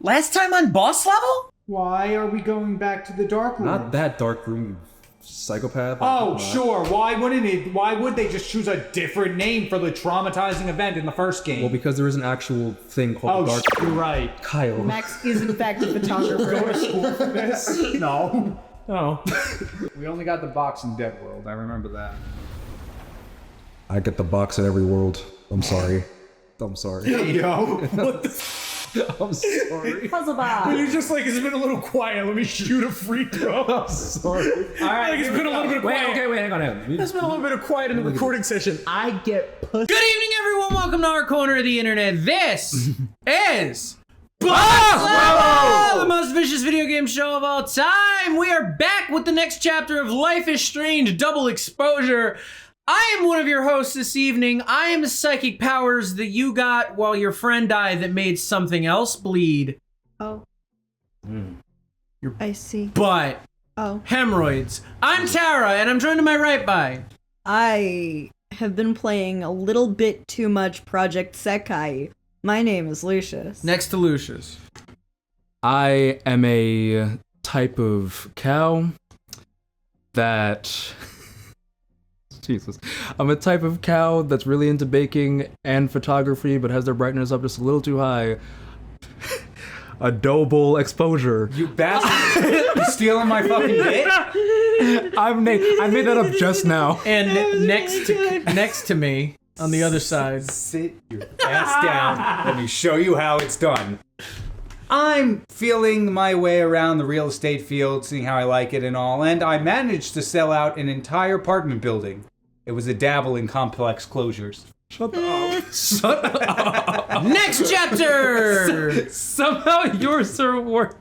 Last time on boss level? Why are we going back to the dark room? Not that dark room, psychopath. Oh, sure. Why would they just choose a different name for the traumatizing event in the first game? Well, because there is an actual thing called dark. You're right. Kyle. Max is in fact a photographer. Go to school for this? No. Oh. We only got the box in Dead World. I remember that. I get the box in every world. I'm sorry. I'm sorry. Hey, yo. What the I'm sorry. Puzzle box. You're just like, it's been a little quiet. Let me shoot a free throw. I'm sorry. All right. Like, it's been a little bit of quiet. Hang on. There's been a little bit of quiet in the recording session. I get pussy. Good evening, everyone. Welcome to our corner of the internet. This is Boss Level, the most vicious video game show of all time. We are back with the next chapter of Life is Strange Double Exposure. I am one of your hosts this evening. I am the psychic powers that you got while your friend died that made something else bleed. Oh. I see. But Oh. hemorrhoids. I'm Tara, and I'm joined to my right by... I have been playing a little bit too much Project Sekai. My name is Lucius. Next to Lucius. I am a type of cow that... Jesus. I'm a type of cow that's really into baking and photography, but has their brightness up just a little too high. A double exposure. You bastard. You stealing my fucking bit? I made that up just now. And next to me, on the other side. Sit your ass down. Let me show you how it's done. I'm feeling my way around the real estate field, seeing how I like it and all, and I managed to sell out an entire apartment building. It was a dabble in complex closures. Shut up. Next chapter! Somehow yours are worse.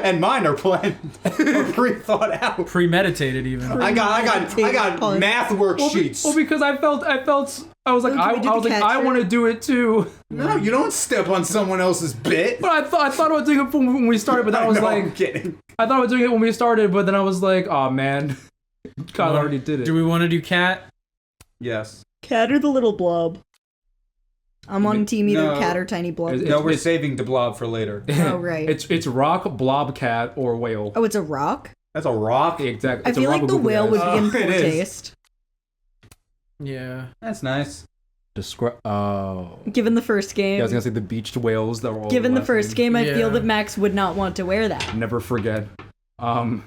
And mine are planned or pre-thought out. Premeditated even. I got math worksheets. Well, because I was like, I want to do it too. No, you don't step on someone else's bit. But I thought about doing it when we started, but then I was like, I'm kidding. I thought about doing it when we started, but then I was like, oh man, Kyle already did it. Do we want to do cat? Yes. Cat or the little blob? I'm on team either No. cat or tiny blob. No, we're saving the blob for later. Oh, right. It's rock, blob, cat, or whale. Oh, it's a rock? That's a rock? Exactly. I It's a feel rock like with the googly whale eyes. would be in Oh, poor it is. taste. Yeah. That's nice. Describe. Oh. Given the first game. Yeah, I was gonna say the beached whales that were all. Given the last first name. game, I Yeah. feel that Max would not want to wear that. Never forget. Well,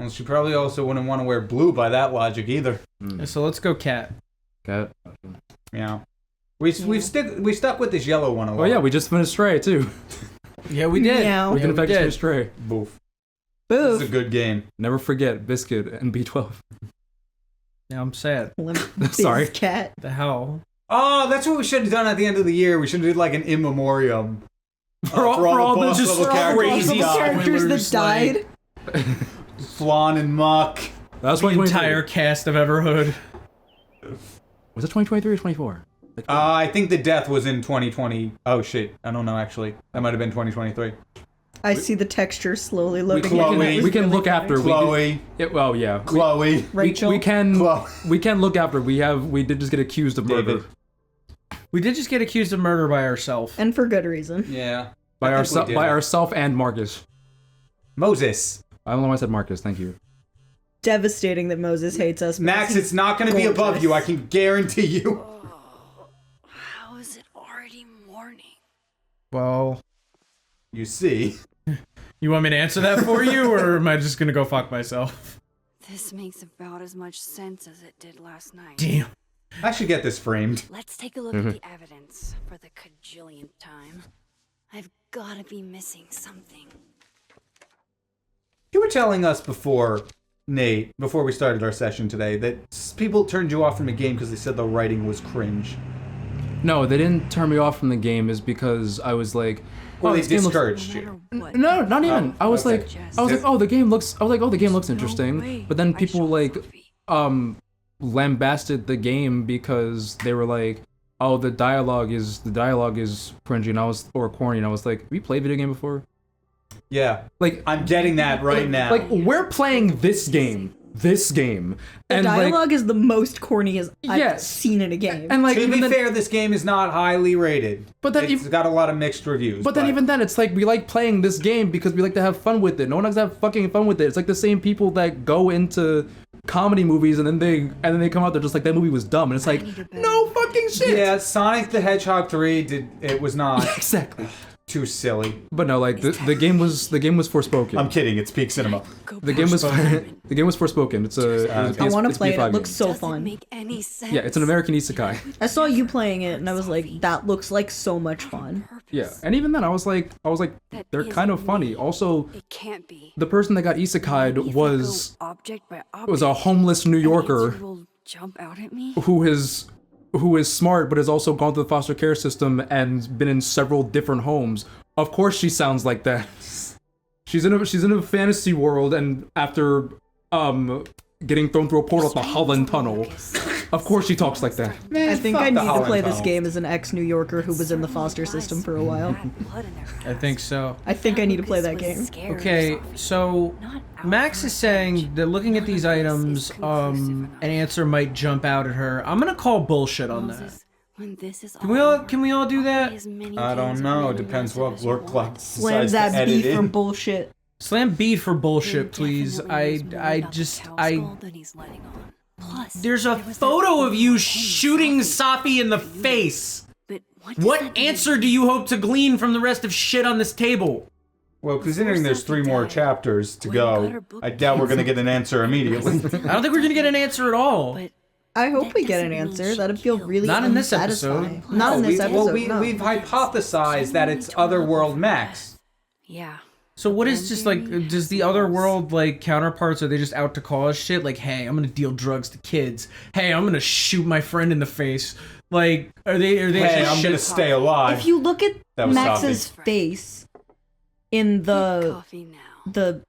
she probably also wouldn't want to wear blue by that logic either. So let's go cat. Cat. Yeah. We stuck with this yellow one a lot. Oh yeah, we just finished Stray too. Yeah, we did. Meow. We can we affect did. Stray. Boof. This is a Boof. good game. Never forget Biscuit and B12. Now I'm sad. Sorry. Cat. The hell? Oh, that's what we should have done at the end of the year. We should have did like an in memoriam. For all the boss just level characters crazy who died. characters spoilers, that died. Flan and Muck. That's The 2023. entire cast of Everhood. Was it 2023 or 24? I think the death was in 2020. Oh shit, I don't know actually. That might have been 2023. I see the texture slowly loading. Chloe. in. That was We can really look funny. after. Chloe. Well, yeah. Chloe. Rachel. We can. Chloe. We can look after. We did just get accused of murder David. We did just get accused of murder by ourselves. And for good reason. Yeah. by I think we did. ourself and Marcus. Moses. I don't know why I said Marcus. Thank you. Devastating that Moses hates us. Max, it's not going to be above gorgeous. you. I can guarantee you. How is it already morning? Well, You see. you want me to answer that for you, or am I just gonna go fuck myself? This makes about as much sense as it did last night. Damn. I should get this framed. Let's take a look at the evidence for the cajillionth time. I've gotta be missing something. You were telling us before, Nate, before we started our session today, that people turned you off from the game because they said the writing was cringe. No, they didn't turn me off from the game. Is because I was like, Or they this game looks- discouraged No you. matter what. No, not even. I was okay. like, oh, the game looks. I was like, oh, the game looks interesting. way But then I people shall like, be. lambasted the game because they were like, oh, the dialogue is cringy, and I was or corny, and I was like, have you played video game before? Yeah. Like, I'm getting that right now. like we're playing this game. this game. The And dialogue is the most corny as I've Yes. seen in a game. and like To even be then, fair, this game is not highly rated. But then it's got a lot of mixed reviews. but then even then, it's like we like playing this game because we like to have fun with it. No one likes to have fucking fun with it. It's like the same people that go into comedy movies and then they come out, they're just like, that movie was dumb, and it's like, no fucking shit. yeah, Sonic the Hedgehog 3 was not Exactly. too silly. But no, like the game was Forspoken. I'm kidding. It's peak cinema. The game was Forspoken. It's a I want to it's play it. PS5 It looks game. so Doesn't fun. make any sense. Yeah, it's an American isekai. I saw you playing it, and I was like, that looks like so much fun. Yeah, and even then I was like, they're kind of funny. Also, It can't be. the person that got isekai'd If I was go object by was a object, homeless New an Yorker answer will jump out at me. who is smart but has also gone through the foster care system and been in several different homes. Of course she sounds like that. She's in a fantasy world, and after getting thrown through a portal at the Holland Tunnel, of course she talks like that. Man, I think fuck I the need to Holland play this Tunnel. game as an ex-New Yorker who was in the foster system for a while. I think so. I think I need to play that game. Okay, so Max is saying that looking at these items, an answer might jump out at her. I'm gonna call bullshit on that. Can we all do that? I don't know. It depends what work club Slam decides to that edit B for in. bullshit. Slam B for bullshit, please. There's a photo of you shooting Safi in the face. What answer do you hope to glean from the rest of shit on this table? Well, considering there's 3 more chapters to go, I doubt we're gonna get an answer immediately. I don't think we're gonna get an answer at all. I hope we get an answer. That'd feel really Not in this unsatisfying. episode. Not in this episode. no. We've hypothesized that it's Otherworld Max. Yeah. So what is just like, does the other world like counterparts, are they just out to cause shit? Like, hey, I'm gonna deal drugs to kids. Hey, I'm gonna shoot my friend in the face. Like, are they Hey, just I'm gonna shit? stay alive. If you look at That was Max's face in the Coffee now. the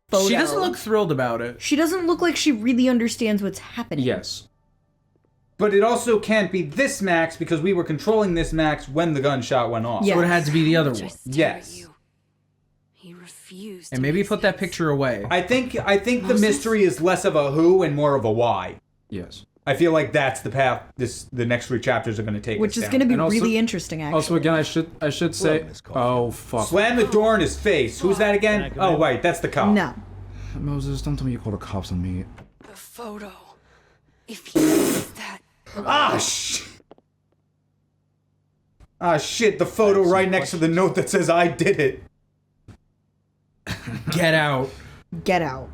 photo, She doesn't look thrilled about it. She doesn't look like she really understands what's happening. Yes. But it also can't be this Max because we were controlling this Max when the gunshot went off. Yeah. So it had to be the other one. Just stare at Yes. you. He refused. And to maybe make put that sense. picture away. I think the mystery is less of a who and more of a why. Yes. I feel like that's the path the next 3 chapters are going to take Which us is down. going to be And also- really interesting, actually. Also, again, I should say, oh fuck, Slam the door in his face. Who's that again? Oh, wait, that's the cop. No. Moses, don't tell me you called the cops on me. The photo. If he is that. Ah, shit, the photo right next to the note that says I did it. Get out. Get out.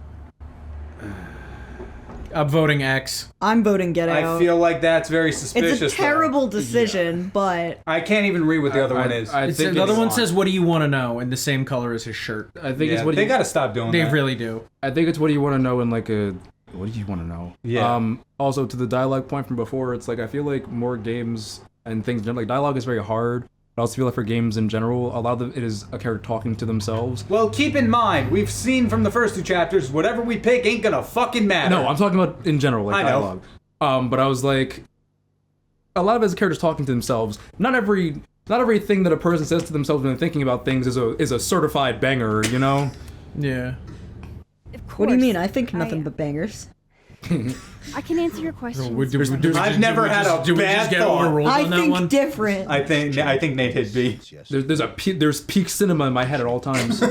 I'm voting X. I'm voting get out. I feel like that's very suspicious. it's a though. terrible decision, but I can't even read what the other one is. I It's, think the other it's- one says, "What do you want to know?" in the same color as his shirt. I think Yeah, it's what they you, gotta stop doing They that. really do. I think it's what do you want to know in like a. What do you want to know? Yeah. Also, to the dialogue point from before, it's like I feel like more games and things like dialogue is very hard. I also feel like for games in general, a lot of it is a character talking to themselves. Well, keep in mind, we've seen from the first 2 chapters, whatever we pick ain't gonna fucking matter. No, I'm talking about in general, like I know. dialogue. But I was like, a lot of it is characters talking to themselves. Not everything that a person says to themselves when they're thinking about things is a certified banger, you know? Yeah. what do you mean? I think nothing but bangers. I can answer your question. I've never had a Do we bad just get thought. overruled I on that think one? different. I think Nate hit B. There's peak cinema in my head at all times.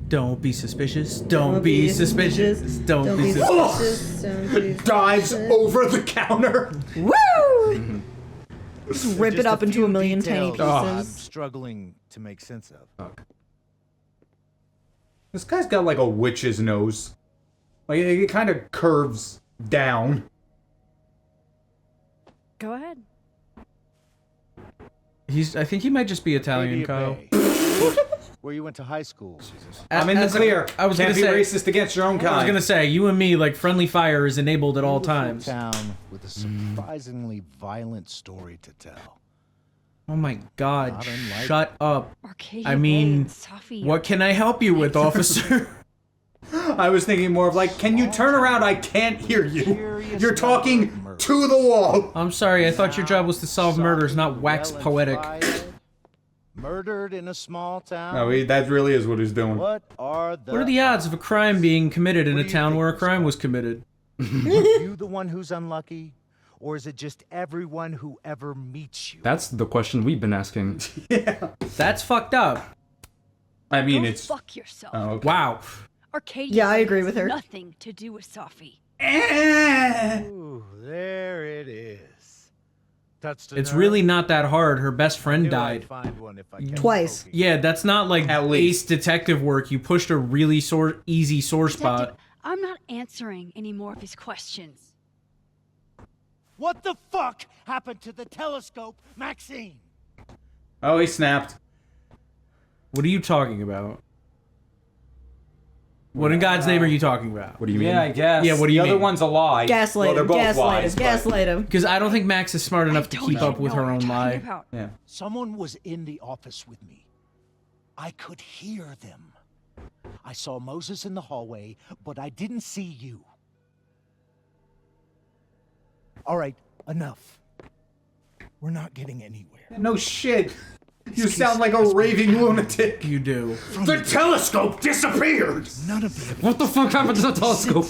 Don't be suspicious. Don't be suspicious. Don't be suspicious. Dives over the counter. Woo! Just rip it Just up into a million tiny details I'm pieces. struggling to make sense of. This guy's got like a witch's nose. Like it kind of curves down. Go ahead. I think he might just be Italian, Maybe a Kyle. bay. Where you went to high school. I'm in the clear. I was Can't gonna be say. racist against your own kind. I was gonna say, you and me, like friendly fire is enabled at all Beautiful times. Town with a surprisingly violent story to tell. Oh my God! Not unlike- Shut up. Arcadia I mean, Bay and Safia. What can I help you with, officer? I was thinking more of like, can you turn around? I can't hear you. Curious You're talking number of to the wall. I'm sorry. I thought your job was to solve murders, not wax Well poetic. inspired, Murdered in a small town? No, that really is what he's doing. What are the odds of a crime being committed in What a do you town think where a was crime wrong? was committed? Are you the one who's unlucky? Or is it just everyone who ever meets you? That's the question we've been asking. That's fucked up. I mean, Go it's. fuck yourself. Oh, okay. Wow. Arcadia Yeah, I has agree with her. Nothing to do with Sophie. Ooh, there it is. Touched a It's nerve. really not that hard. Her best friend Knew I'd died. find one if I kept Twice. poking. Yeah, that's not like At ace least. detective work. You pushed a really easy sore spot. Detective, I'm not answering any more of his questions. What the fuck happened to the telescope, Maxine? Oh, he snapped. What are you talking about? What in God's name are you talking about? What do you mean? Yeah, I guess. Yeah, what do you The mean? other one's a lie. Gaslight Well, they're him, both gaslight lies, him, but- gaslight him. Because I don't think Max is smart enough to Don't keep you up with know her what own I'm lie. talking about? Yeah. Someone was in the office with me. I could hear them. I saw Moses in the hallway, but I didn't see you. All right, enough. We're not getting anywhere. No shit. You sound like a raving lunatic. You do. The telescope disappeared! None of you. What the fuck happened to the telescope?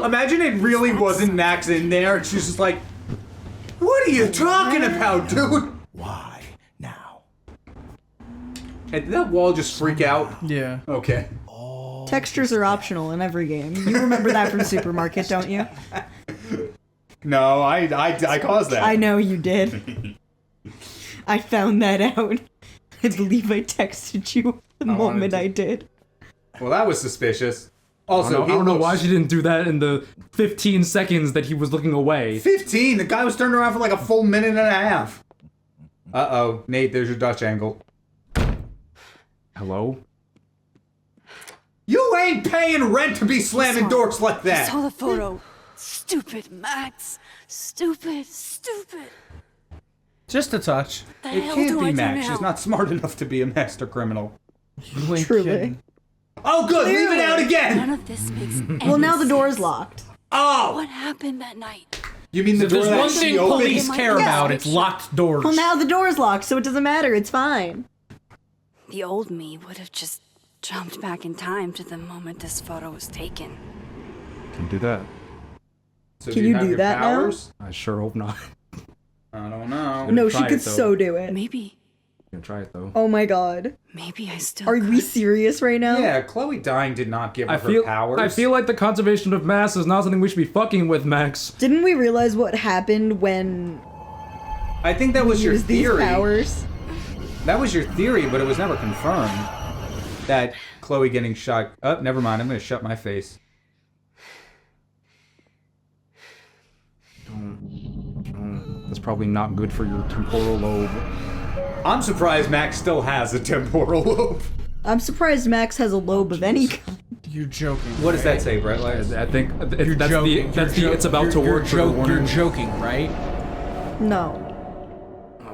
Imagine it really wasn't Max in there. And she's just like, what are you talking about, dude? Why now? Hey, did that wall just freak out? Yeah. Okay. Textures are optional in every game. You remember that from Supermarket, don't you? No, I caused that. I know you did. I found that out. I believe I texted you the wanted moment to- I did. Well, that was suspicious. I Also, don't know why she didn't do that in the 15 seconds that he was looking away. 15. The guy was turned around for like a full minute and a half. Uh-oh. Nate, there's your Dutch angle. Hello? You ain't paying rent to be slamming doors like I that. saw the photo. Stupid, Max. Stupid, stupid. Just a touch. The It hell can't do be I do Max. now? She's not smart enough to be a master criminal. You ain't Truly. kidding. Oh, good. Leave it out again. None of this makes any Well, now the door's sense. locked. Oh, What happened that night? you mean the If door there's that one she thing opened? police care Yeah. about, it's locked doors. Well, now the door's locked, so it doesn't matter. It's fine. The old me would have just jumped back in time to the moment this photo was taken. Can do that. So Can you have do your that now? powers? I sure hope not. I don't know. No, she try could it, though. so do it. Maybe, Can try it though. Oh my god. maybe I still Are could. we serious right now? Yeah, Chloe dying did not give her her powers. I feel like the conservation of mass is not something we should be fucking with, Max. Didn't we realize what happened when I think that was we your used these theory. powers? That was your theory, but it was never confirmed. That Chloe getting shot. Oh, never mind. I'm gonna shut my face. That's probably not good for your temporal lobe. I'm surprised Max still has a temporal lobe. I'm surprised Max has a lobe of any kind. You're joking. What does that say, Brett? Like, I think You're that's joking. the it's about to work. You're warning. joking, right? No.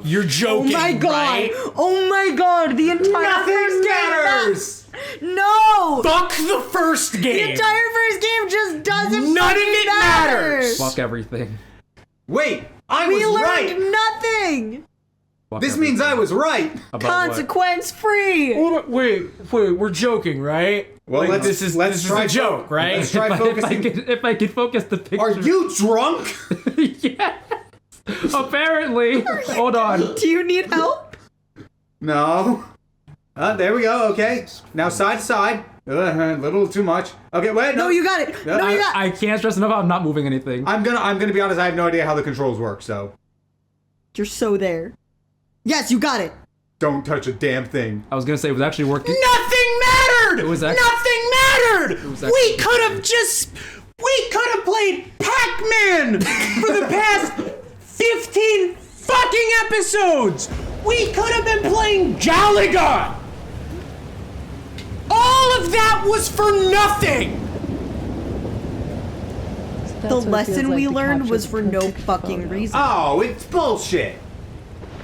You're Oh joking, my god! right? Oh my god! The entire nothing first game- matters. No! Fuck the first The game. entire first game just doesn't None of fucking it matter. matters. Fuck everything. Wait, I We was learned right. nothing. Fuck This means I everything. was right. About what? Consequence free. Wait, we're joking, right? Well, Like, let's this is try a joke, right? Let's try focusing. If I could focus the picture. Are you drunk? Yeah. Apparently. Hold on. Do you need help? No. There we go. Okay. Now side to side. A little too much. Okay, wait. No, you got it. No, you got it. I can't stress enough. I'm not moving anything. I'm gonna be honest. I have no idea how the controls work. So You're so there. Yes, you got it. don't touch a damn thing. I was gonna say it was actually working. Nothing mattered. It was actually- Nothing mattered. was We actually- could have played Pac-Man for the past 15 fucking episodes. We could have been playing Galaga. All of that was for nothing. The lesson we learned was for no fucking reason. Oh, it's bullshit.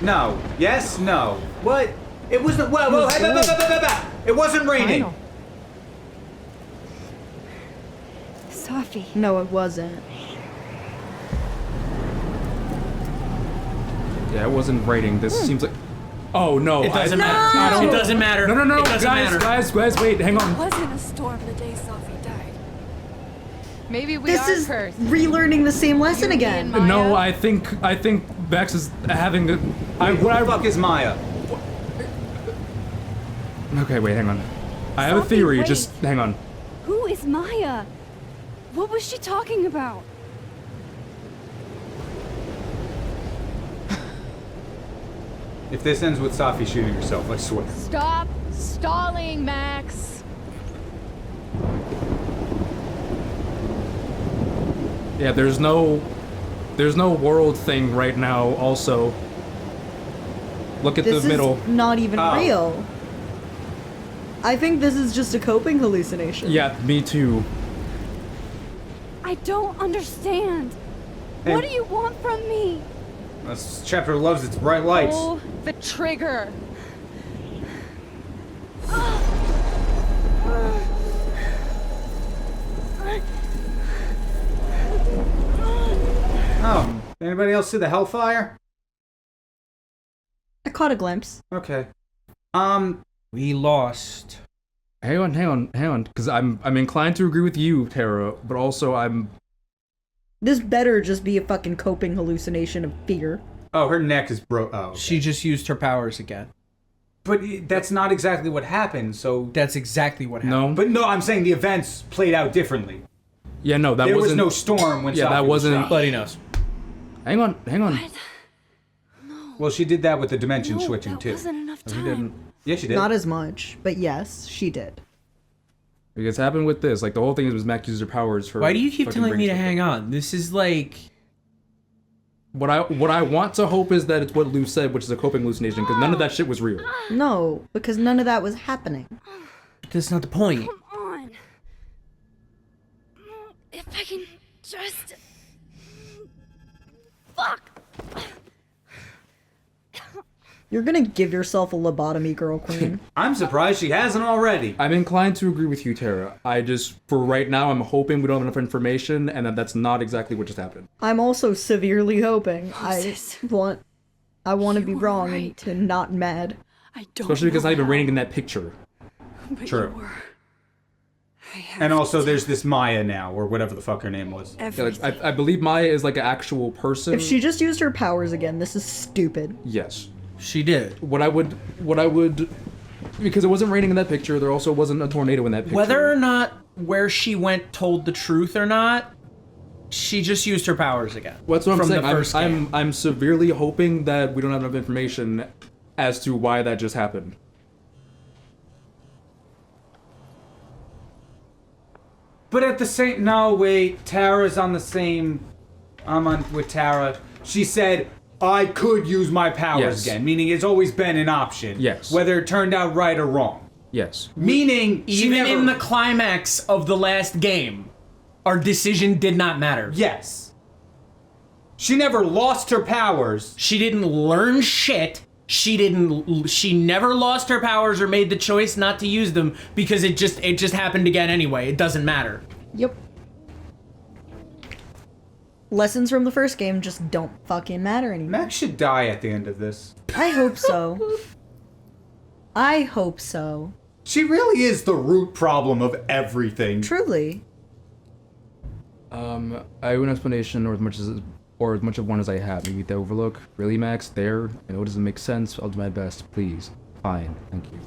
No. Yes. No. What? It wasn't. Whoa. Hey, it wasn't raining. Sophie. No, it wasn't. Yeah, it wasn't raining. This seems like. Oh no! It doesn't matter. I don't. It doesn't matter. No, It doesn't matter. guys, wait, hang on. It wasn't a storm the day Sophie died. Maybe we This are is cursed. relearning the same lesson You again. and Maya? No, I think Vex is having the. Who the fuck is Maya? Okay, wait, hang on. I have a Sophie, theory. wait. Just hang on. Who is Maya? What was she talking about? If this ends with Safi shooting herself, I swear. Stop stalling, Max. Yeah, there's no world thing right now. Also, look at This the middle. is not even Oh. real. I think this is just a coping hallucination. Yeah, me too. I don't understand. Hey. What do you want from me? This chapter loves its bright lights. Pull the trigger. Oh, anybody else see the Hellfire? I caught a glimpse. Okay. We lost. Hang on, because I'm inclined to agree with you, Tara, but also I'm. This better just be a fucking coping hallucination of fear. Oh, her neck is broke. Oh, okay. She just used her powers again. But that's not exactly what happened. So. That's exactly what happened. No. But no, I'm saying the events played out differently. Yeah, no, that There was wasn't. no storm when. Yeah, Safi that was wasn't- shot. But he knows. Hang on. Well, she did that with the dimension No, switching that too. wasn't enough He time. didn't. Yeah, she did. Not as much, but yes, she did. Because it happened with this. Like the whole thing was Max used her powers for. Why do you keep fucking telling me to brain hang on? This is like. What I want to hope is that it's what Lou said, which is a coping hallucination, because none of that shit was real. No, because none of that was happening. That's not the point. Come on. If I can just. Fuck. You're gonna give yourself a lobotomy, girl queen. I'm surprised she hasn't already. I'm inclined to agree with you, Tara. I just, for right now, I'm hoping we don't have enough information, and that that's not exactly what just happened. I'm also severely hoping. I want to be You were wrong right. and not mad. I don't Especially because it's know not even how, raining in that picture. but True. you were. I have And also, to there's this Maya now, or whatever the fuck her name was. Yeah, like, everything. I believe Maya is like an actual person. If she just used her powers again, this is stupid. Yes. She did. What I would, because it wasn't raining in that picture. There also wasn't a tornado in that picture. Whether or not where she went told the truth or not, she just used her powers again. What's what I'm from saying. the first game. I'm severely hoping that we don't have enough information as to why that just happened. But at the same, no, wait, Tara's on the same. I'm on with Tara. She said I could use my powers Yes. again, meaning it's always been an option. Yes. Whether it turned out right or wrong. Yes. Meaning, she Even never, in the climax of the last game, our decision did not matter. yes, she never lost her powers. She didn't learn shit. She never lost her powers or made the choice not to use them because it just happened again anyway. It doesn't matter. Yep. Lessons from the first game just don't fucking matter anymore. Max should die at the end of this. I hope so. I hope so. She really is the root problem of everything. Truly. I have an explanation, or as much of one as I have. Maybe the overlook. Really, Max? There? I know it doesn't make sense. I'll do my best. Please. Fine. Thank you.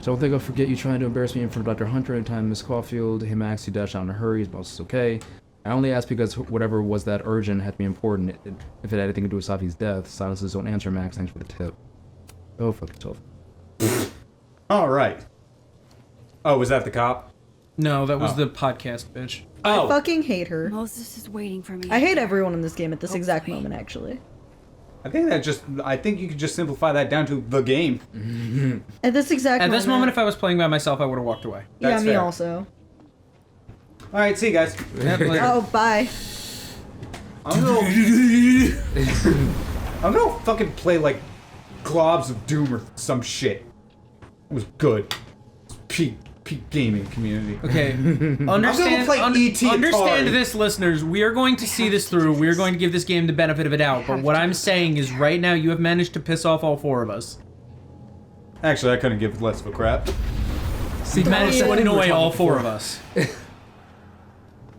Don't think I'll forget you trying to embarrass me in front of Dr. Hunter anytime Miss Caulfield. Hey, Max, you dashed out in a hurry. His boss is okay. I only asked because whatever was that urgent had to be important. If it had anything to do with Safi's death, silences don't answer, Max. Thanks for the tip. Go fuck yourself. All right. Oh, was that the cop? No, that was Oh. the podcast bitch. Oh, Fucking hate her. Moses is waiting for me. I hate everyone in this game at this exact Hopefully. moment, actually. I think you could just simplify that down to the game. At this exact At moment. this moment, if I was playing by myself, I would have walked away. Yeah, That's me fair. also. All right, see you guys. Oh, bye. I'm gonna fucking play like Globs of Doom or some shit. It was good. It's peak gaming community. Okay, I'm understand. gonna play E.T. Understand Atari. this, listeners. We are going to see this through. We are going to give this game the benefit of a doubt. But what I'm saying is, right now, you have managed to piss off all 4 of us. Actually, I couldn't give less of a crap. You've managed to annoy all 4 of us.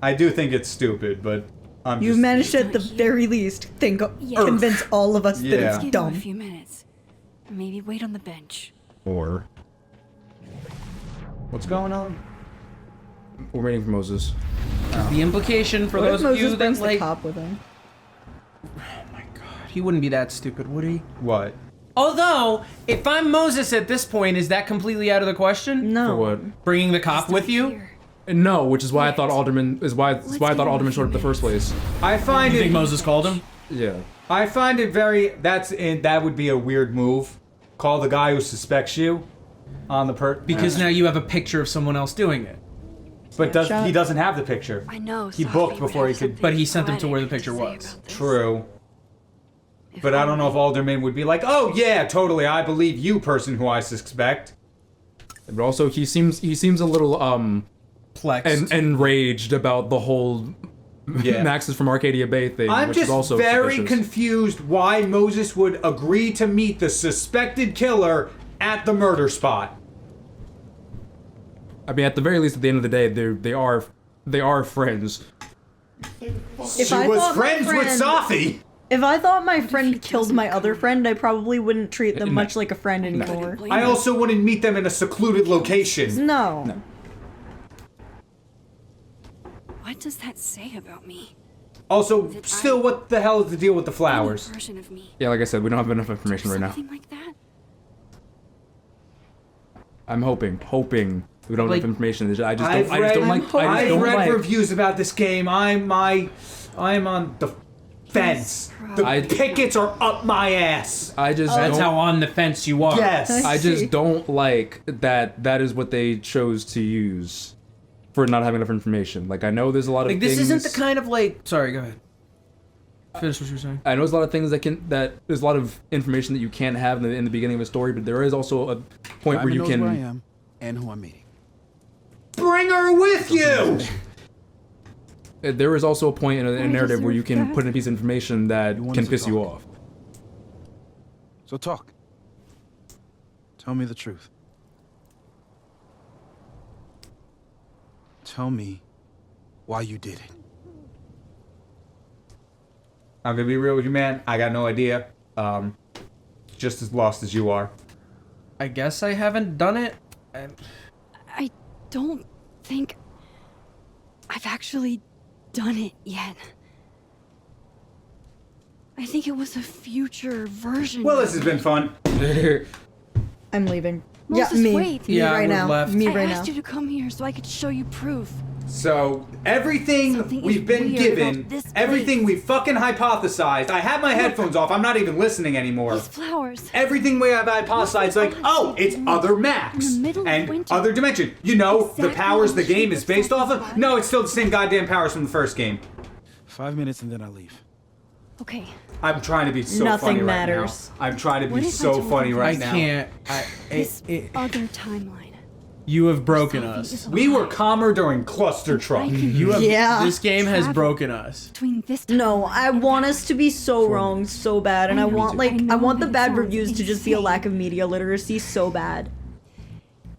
I do think it's stupid, but I'm You've just... managed to, at the very least, convince all of us Yeah. that Let's it's give him a dumb. few minutes. Maybe wait on the bench. Or What's going on? we're waiting for Moses. The implication for What if those of Moses you that brings the like, cop with him? he wouldn't be that stupid, would he? What? Although, if I'm Moses at this point, is that completely out of the question? No. For what? Bringing the cop with you? Here. No, which is why I thought Alderman I thought Alderman showed up in the first place. I find You it... think Moses called him? Yeah. I find it very... That would be a weird move. Call the guy who suspects you on the Because now you have a picture of someone else doing it. But he doesn't have the picture. I know. He Safi booked would before have he could- something But he sent them to where the poetic picture to say was. about this. True. If But I don't know if only- Alderman would be like, oh yeah, totally, I believe you, person who I suspect. But also he seems a little Plexed. enraged about the whole Yeah. Max's from Arcadia Bay thing, I'm which just is also very suspicious. confused why Moses would agree to meet the suspected killer at the murder spot. I mean, at the very least, at the end of the day, they are friends. If She I was thought my friends with friend- Safi. If I thought my he friend killed doesn't my come? other friend, I probably wouldn't treat them much like a friend anymore. Blame I him. also wouldn't meet them in a secluded location. No. What does that say about me? Also, Did still, I- what the hell is the deal with the flowers? Any version of me. Yeah, like I said, we don't have enough information right now. Something like that. I'm hoping we don't have Like, enough information. I just I've don't read like. reviews about this game. I'm on the fence. The I- pickets are up my ass. I just That's don't. how on the fence you are. Yes. I see. just don't like that is what they chose to use for not having enough information. Like, I know there's a lot of Like, this things, isn't the kind of, like... Sorry, go ahead. Finish what you were saying. I know there's a lot of things that there's a lot of information that you can't have in the beginning of a story, but there is also a point where Diamond you knows where I can. am and who I'm meeting. Bring her with you. There is also a point in a I narrative where you deserve can that. put in a piece of information that You wanted can to piss you talk. off. So talk. Tell me the truth. Tell me why you did it. I'm gonna be real with you, man. I got no idea. Just as lost as you are. I guess I haven't done it. I don't think I've actually done it yet. I think it was a future version. Well, this has been fun. I'm leaving. Moses, yeah, me. wait. Me Yeah, right we're now. left. Me I right asked now. you to come here so I could show you proof. So, everything Something is we've been weird given, about this everything place. we fucking hypothesized. I had my headphones off. I'm not even listening anymore. These flowers. Everything we have hypothesized, like, oh, it's other Max In the middle of and winter. other dimension. You know, the Exactly powers the what she game was is based off talking of. about. No, it's still the same goddamn powers from the first game. 5 minutes and then I leave. Okay. I'm trying to be so Nothing funny matters. right now. I'm trying to What be if I so told funny you right I now. can't. This other timeline. You have broken Safi us. is We were alive. calmer during Cluster I Truck. can You have. Yeah. This game has Travel. broken us. between this No, timeline I and want that. us to be so wrong so bad, and I want I know want the that bad sounds reviews to just be a insane. lack of media literacy so bad.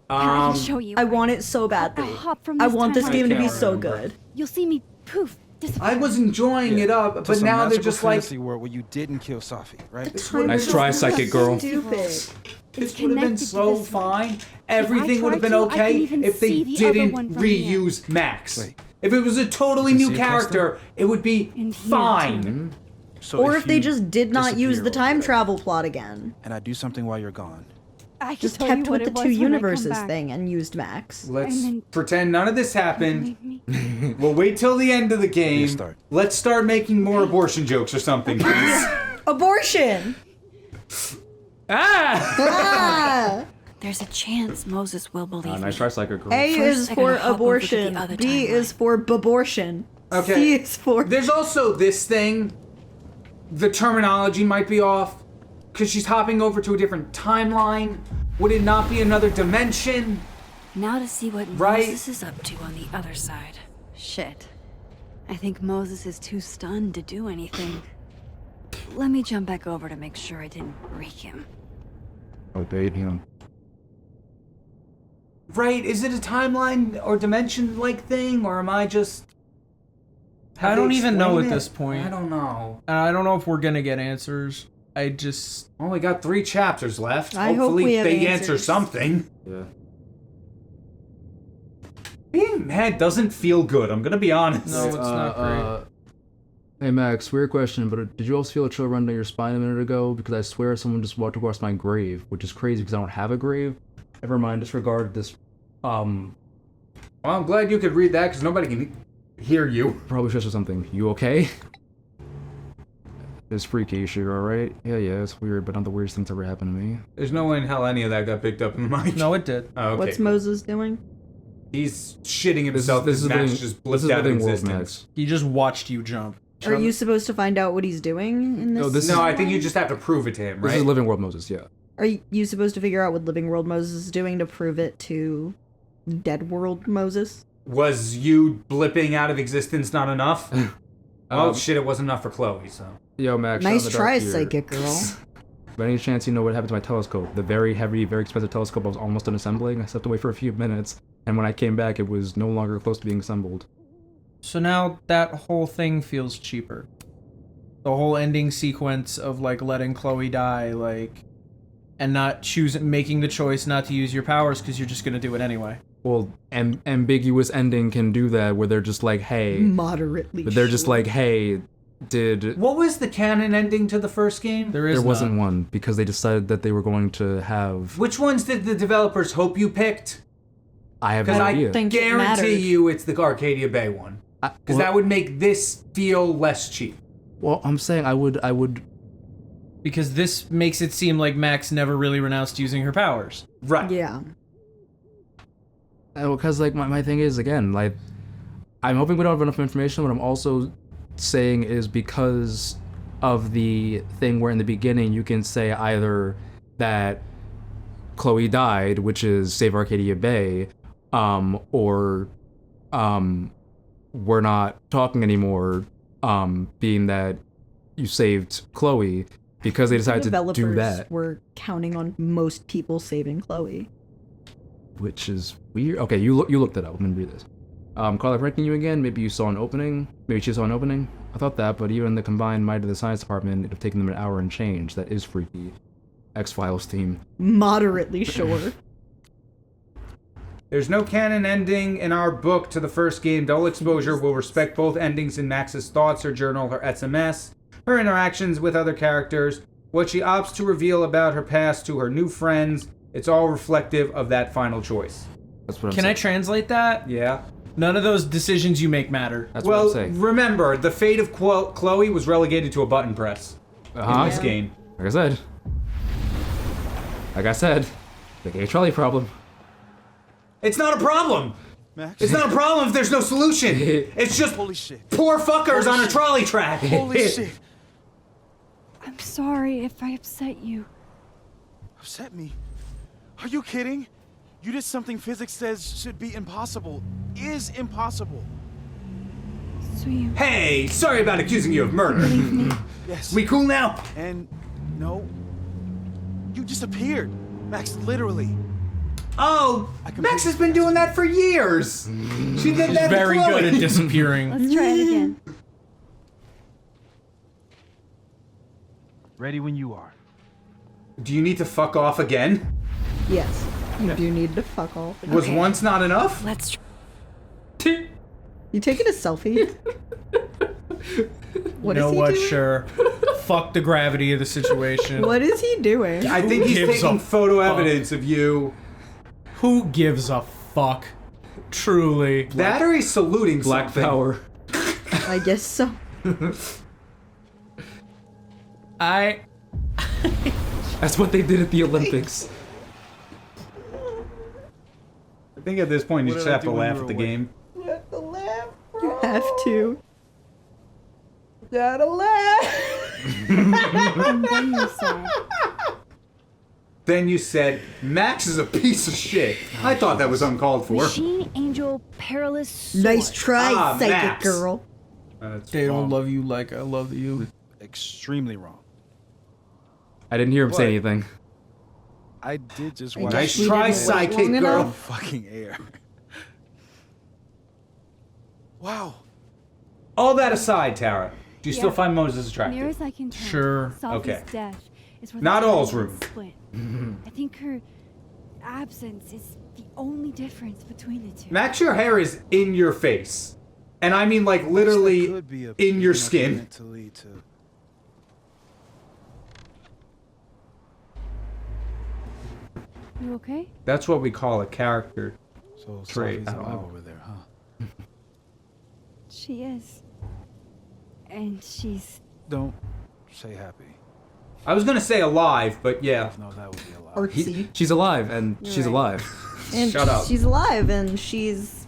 I can show you. I want it so badly. I'll hop from I this want this timeline game to be can't so remember. good. You'll see me poof. Disappear. I was enjoying it up, To but some now they're magical just like, fantasy world where you didn't kill Safi, right? Nice try, psychic girl. Stupid. this would have been connected to so this one. fine. Everything would have been tried to, I okay can even if they see the other didn't one from here. reuse Max. Wait. If it was a totally You new can see it character, it would be And here, fine. So Or if they you just did not use disappear the or time whatever, travel plot again. and I do something while you're gone, I can Just tell kept you what with the it two was when I come universes back. thing and used Max. Let's And then- pretend none of this happened. Believe me? We'll wait till the end of the game. start. Let's start making more abortion jokes or something. please. Abortion! Ah! Ah! There's a chance Moses will believe Nice me. try, psychic girl. A First, is I for gotta hop over to the abortion. other B timeline. is for babortion. Okay. C is for. There's also this thing. The terminology might be off because she's hopping over to a different timeline. Would it not be another dimension? Now to see what Right. Moses is up to on the other side. Shit. I think Moses is too stunned to do anything. Let me jump back over to make sure I didn't break him. Obeyed him. Right, is it a timeline or dimension-like thing, or am I just... I Have don't they even know explained at it? this point. I don't know. I don't know if we're gonna get answers. I just... Only got 3 chapters left. I hope Hopefully we have they answers. answer something. Yeah. Being mad doesn't feel good, I'm gonna be honest. No, it's not great. Hey Max, weird question, but did you also feel a chill run down your spine a minute ago? Because I swear someone just walked across my grave, which is crazy because I don't have a grave. Never mind, disregard this. Well, I'm glad you could read that, because nobody can hear you. Probably should have said something. You okay? It's freaky, you alright? Yeah, it's weird, but not the weirdest thing that's ever happened to me. There's no way in hell any of that got picked up in the mic. No, it did. Oh, okay. What's Moses doing? He's shitting himself. This is Max living, just this is blipped out of living world, existence. Max. He just watched you jump. Are you supposed to find out what he's doing in this? No, this No, is- I think you just have to prove it to him, This right? is living world Moses, yeah. Are you supposed to figure out what Living World Moses is doing to prove it to Dead World Moses? Was you blipping out of existence not enough? Well, shit, it wasn't enough for Chloe, so. Yo, Max. Nice shot in the try, dark here. psychic girl. By any chance you know what happened to my telescope? The very heavy, very expensive telescope I was almost done assembling? I stepped away for a few minutes, and when I came back, it was no longer close to being assembled. So now that whole thing feels cheaper. The whole ending sequence of like letting Chloe die, like, and not making the choice not to use your powers because you're just gonna do it anyway. Well, ambiguous ending can do that, where they're just like, hey... Moderately. But they're just sure. like, hey, did... What was the canon ending to the first game? There wasn't none. one, because they decided that they were going to have... Which ones did the developers hope you picked? I have Because no I idea. think it guarantee mattered. you it's the Arcadia Bay one. Because that would make this feel less cheap. Well, I'm saying I would... Because this makes it seem like Max never really renounced using her powers. Right. Yeah. Because, like, my thing is, again, like, I'm hoping we don't have enough information. What I'm also saying is because of the thing where in the beginning you can say either that Chloe died, which is save Arcadia Bay, or we're not talking anymore, being that you saved Chloe, because they decided to do Developers that. were counting on most people saving Chloe. Which is weird. Okay, you looked it up. I'm gonna read this. Carla, ranking you again. Maybe you saw an opening. Maybe she saw an opening. I thought that, but even the combined might of the science department, it'd have taken them an hour and change. That is freaky. X-Files team. Moderately sure. There's no canon ending in our book to the first game. Dull Exposure will respect both endings in Max's thoughts, her journal, her SMS, her interactions with other characters, what she opts to reveal about her past to her new friends. It's all reflective of that final choice. That's what I'm Can saying. I translate that? Yeah. None of those decisions you make matter. That's what I'm Well, saying. remember, the fate of Chloe was relegated to a button press in this game. Like I said, the gay trolley problem. It's not a problem. Max? It's not a problem if there's no solution. It's just Holy shit. poor fuckers on a trolley track. Holy shit. I'm sorry if I upset you. Upset me? Are you kidding? You did something physics says should be impossible. Is impossible. So you... Hey, sorry about accusing you of murder. Yes. We cool now? And no. You just appeared. Max, literally. Oh, Max has been doing that for years. She did that to Very Chloe. good at disappearing. Let's try it again. Ready when you are. Do you need to fuck off again? Yes. You do need to fuck off. Was once not enough? Let's You taking a selfie? What You know is he what? doing? Sure. Fuck the gravity of the situation. What is he doing? I think he's gives taking a photo fuck? evidence of you. Who gives a fuck? Truly. That or he's saluting Black something. power. I guess so. That's what they did at the Olympics. I think at this point you What just did I have to do when laugh you at the were away? game. You have to. Gotta laugh. And then you said, Then you said, Max is a piece of shit. I thought that was uncalled for. Machine Angel Perilous Sword. Nice try, psychic Max. girl. That's They don't wrong. love you like I love you. Extremely wrong. I didn't hear him say What? anything. I did just I watch Nice We try, didn't wait psychic long girl. enough. fucking air. Wow. All that aside, Tara, do you still Yeah. find Moses Near attractive? as I can tell, Sure. Sophie's Okay. death is where Not the all's time rude. split. I think her absence is the only difference between the two. Max, your hair is in your face. And I mean like literally in your skin. To lead to... You okay? That's what we call a character. So Trait, Sophie's I don't alive know. over there, huh? She is. And she's... Don't say happy. I was gonna say alive, but yeah. No, that would be a lie. Artsy. She's alive, and she's right. alive. And Shut up. she's alive and she's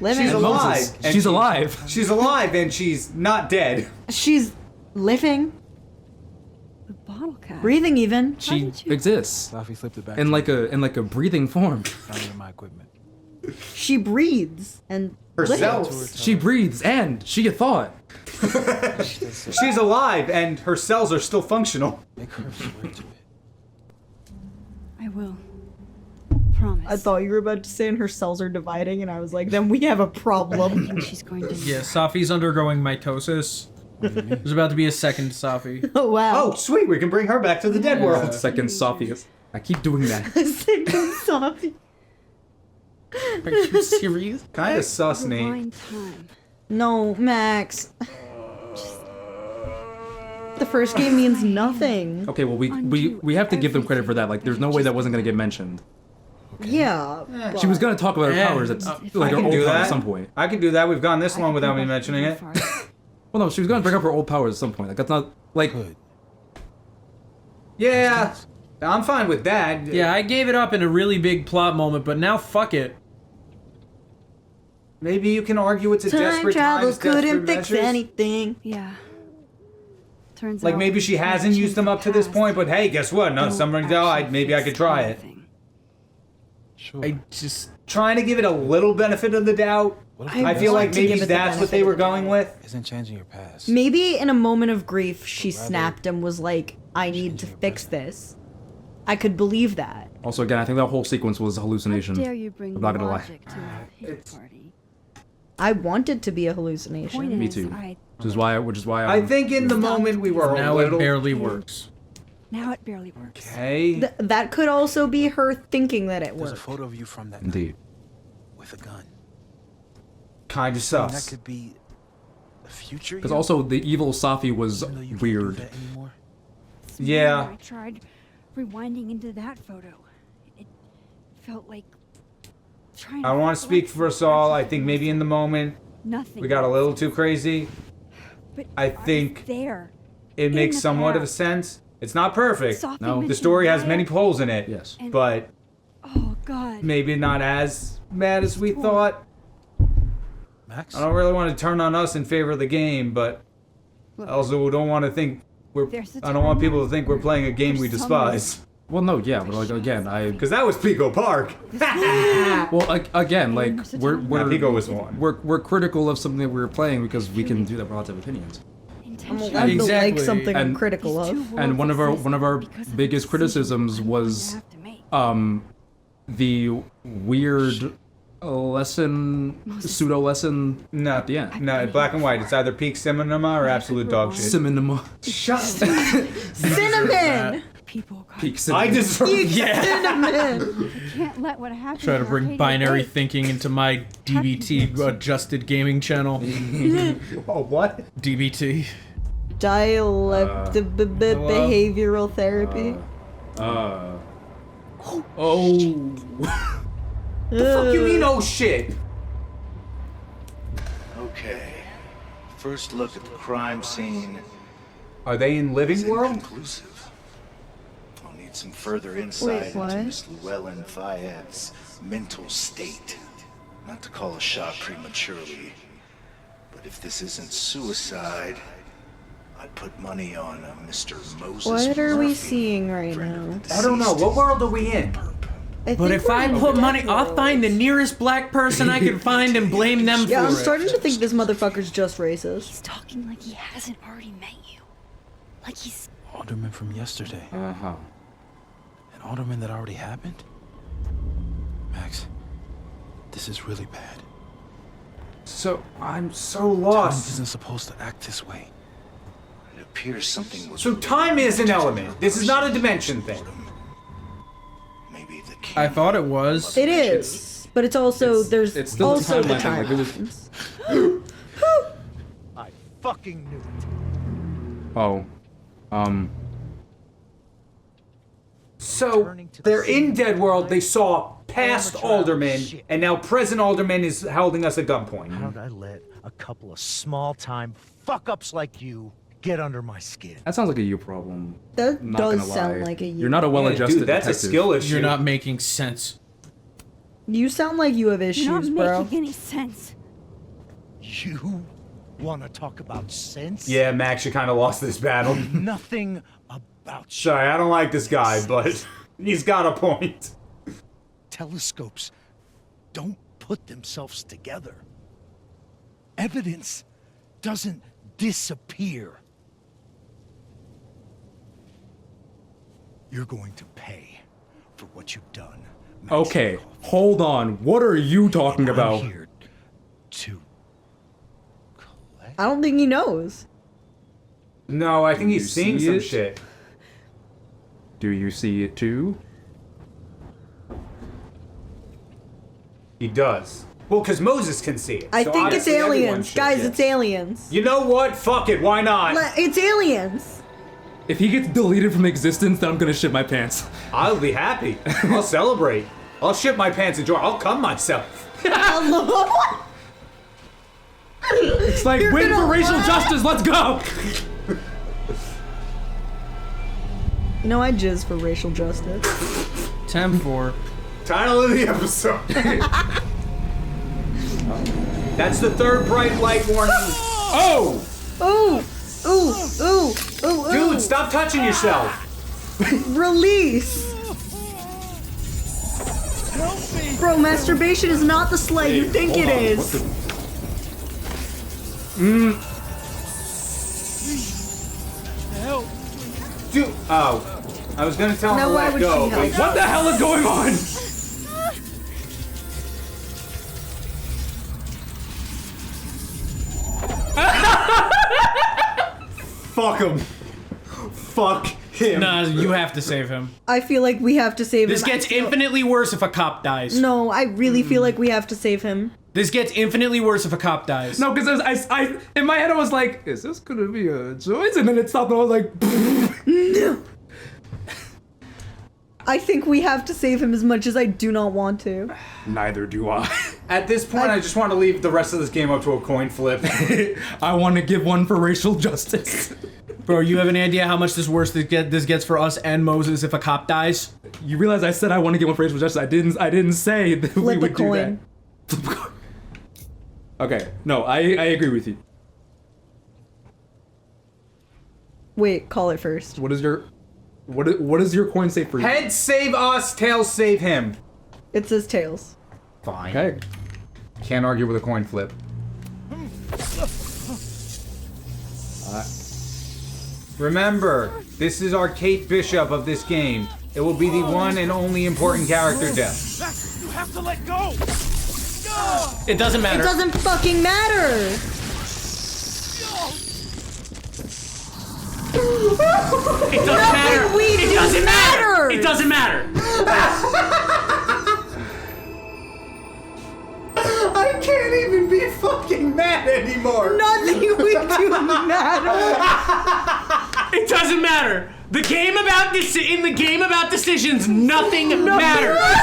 living. She's And alive. Moses, and she's alive. She's alive and she's not dead. She's living, the bottle cap. breathing even. How She did you- exists Sophie flipped it back in to like me. a breathing form. Found it in my equipment. She breathes and Herself. lives. She breathes, and she a thought. She's alive and her cells are still functional. Make her swear to it. I will. Promise. I thought you were about to say and her cells are dividing, and I was like, then we have a problem. And she's going to... Yeah, Safi's undergoing mitosis. There's about to be a second Safi. Oh wow. Oh, sweet, we can bring her back to the dead world. Second Sophie. I keep doing that. Second Sophie. Are you serious? Kinda sus, Nate. Rewind time. No, Max. The first game means nothing. Okay, well we have to give them credit for that. Like, there's no way that wasn't gonna get mentioned. Yeah. She was gonna talk about her Yeah. powers at I like her can old do powers that. at some point. I can do that. We've gone this I long could without go me back mentioning really it. far. Well, no, she was gonna bring up her old powers at some point. Like, that's not like Good. Yeah, I'm fine with that. Yeah, I gave it up in a really big plot moment, but now fuck it. Maybe you can argue it's a Time desperate travel times, couldn't desperate fix measures. anything. Yeah. Turns Like out maybe she we can't hasn't change used them the up to this past. point, but hey, guess what? No, Don't somebody actually died. Maybe I fix could try it. anything. Sure. I just... Trying to give it a little benefit of the doubt. What if I I feel want like to give maybe it the that's what benefit they of were the going doubt. with. isn't changing your past? Maybe in a moment of grief, she Rather snapped and was like, I need to change your fix present. this. I could believe that. also again, I think that whole sequence was a hallucination. How dare you bring I'm not gonna lie. logic to a hit party? I want it to be a hallucination. Point Me is, too. I Which is why I think in the moment we were a Now it little... barely works. now it barely works. Okay. That could also be her thinking that it There's a worked. photo of you from that Indeed. night with a gun. Kind of I mean, that sus. could be the future. Because you? also the evil Safi was Even though you can't do weird. that anymore. This Yeah. morning I tried rewinding into that photo. It felt like trying I don't want to speak for us all. I think maybe in the moment nothing. we got a little too crazy. But I was think there. It makes the somewhat of a past. sense. It's not perfect. Sophie No. The The mentioned story has Maya, many holes in it. Yes. and- But Oh God. maybe not as bad as we thought. Max. I don't really want to turn on us in favor of the game, but I also don't want to think we're. There's a I don't want people to timeline think we're playing a game for we some despise. Well, no, yeah, but like again, Because that was Pico Park. well, like again, like Nah, Pico was one. we're critical of something that we were playing because we can do that with lots of opinions. I'm intentionally. allowed to like Exactly. something I'm And- critical These two of. And worlds exist one of our because of biggest the criticisms decisions I'm going to was have to make. the weird lesson, pseudo lesson No, at the end. no, black and white. It's either peak cinema or absolute dog shit. Cinema. Shut. Cinnamon! People got Peak cinema. I deserve. Yeah. Cinnamon! can't let what happened. Try to in bring Arcadia binary Bay thinking into my DBT adjusted gaming channel. Oh, what? DBT. Behavioral therapy. Oh. Fuck you mean, oh shit? Okay. First look at the crime scene. Are they in Living Is World? inconclusive. I'll need some further insight what? into Miss Llewellyn Fayette's mental state. Not to call a shot prematurely, but if this isn't suicide, I'd put money on Mr. Moses. What are we Murphy, seeing right friend of now? the I don't know. deceased. What world are we in? I But think if we're I in the put dead money, I'll world. find the nearest black person I can find and blame them Yeah, I'm for it. starting to think this motherfucker's just racist. He's talking like he hasn't already met you. Like he's... Alderman from yesterday. Uh-huh. An alderman that already happened? Max, this is really bad. So, I'm so Time lost. isn't supposed to act this way. It appears something was. So time is an element. This is not a dimension thing. Maybe the king. I thought it was. It is, but it's also there's it's still also the the timeline thing, like, it was- timelines. I fucking knew it. Oh. So, they're in Dead World, they saw past Alderman, and now present Alderman is holding us at gunpoint. How'd I let a couple of small-time fuck-ups like you get under my skin? That sounds like a you problem. That Not does gonna sound lie. like a you. You're not a well-adjusted Dude, that's a detective. skill issue. You're not making sense. You sound like you have issues, You're not bro. making any sense. You want to talk about sense? Yeah, Max, you kind of lost this battle. Nothing about you. Sorry, I don't like this guy, but he's got a point. Telescopes don't put themselves together. Evidence doesn't disappear. You're going to pay for what you've done. Max Okay, Rudolph. hold on. What are you talking I'm about? here to collect. I don't think he knows. No, I think he's You seeing see some it? shit. Do you see it too? He does. Well, because Moses can see it. I so think it's obviously everyone aliens. should, Guys, yeah. it's aliens. You know what? Fuck it, why not? It's aliens. If he gets deleted from existence, then I'm gonna shit my pants. I'll be happy. I'll celebrate. I'll shit my pants and joy. I'll cum myself. It's like, You're win gonna for racial laugh. justice, let's go! No, I jizz for racial justice. 10-4. Title of the episode. That's the third bright light warning. Oh! Ooh, ooh, ooh, ooh, ooh. Dude, stop touching yourself. Release. Bro, masturbation is not the slay you think it is. Dude, oh. I was gonna tell him Now to why let would go, she help? but What the hell is going on? fuck him. Fuck him. Nah, you have to save him. I feel like we have to save This him. gets infinitely worse if a cop dies. No, I really feel like we have to save him. This gets infinitely worse if a cop dies. No, because I in my head I was like, is this gonna be a choice? And then it stopped and I was like, No. I think we have to save him as much as I do not want to. neither do I. At this point, I just want to leave the rest of this game up to a coin flip. I want to give one for racial justice. Bro, you have any idea how much this gets for us and Moses if a cop dies? You realize I said I want to give one for racial justice. I didn't say that we Flip a would do that. coin. Flip a coin. Okay, no, I agree with you. Wait, call it first. What is your coin say for you? Heads save us, tails save him. It says tails. Fine. Okay. Can't argue with a coin flip. Remember, this is our Kate Bishop of this game. It will be the one and only important character death. Max, you have to let go! It doesn't It matter. doesn't fucking matter! It doesn't matter. we It do doesn't matter. matters. It doesn't matter. I can't even be fucking mad anymore. Nothing we do matter! It doesn't matter. The game about in the game about decisions, nothing matters. Saved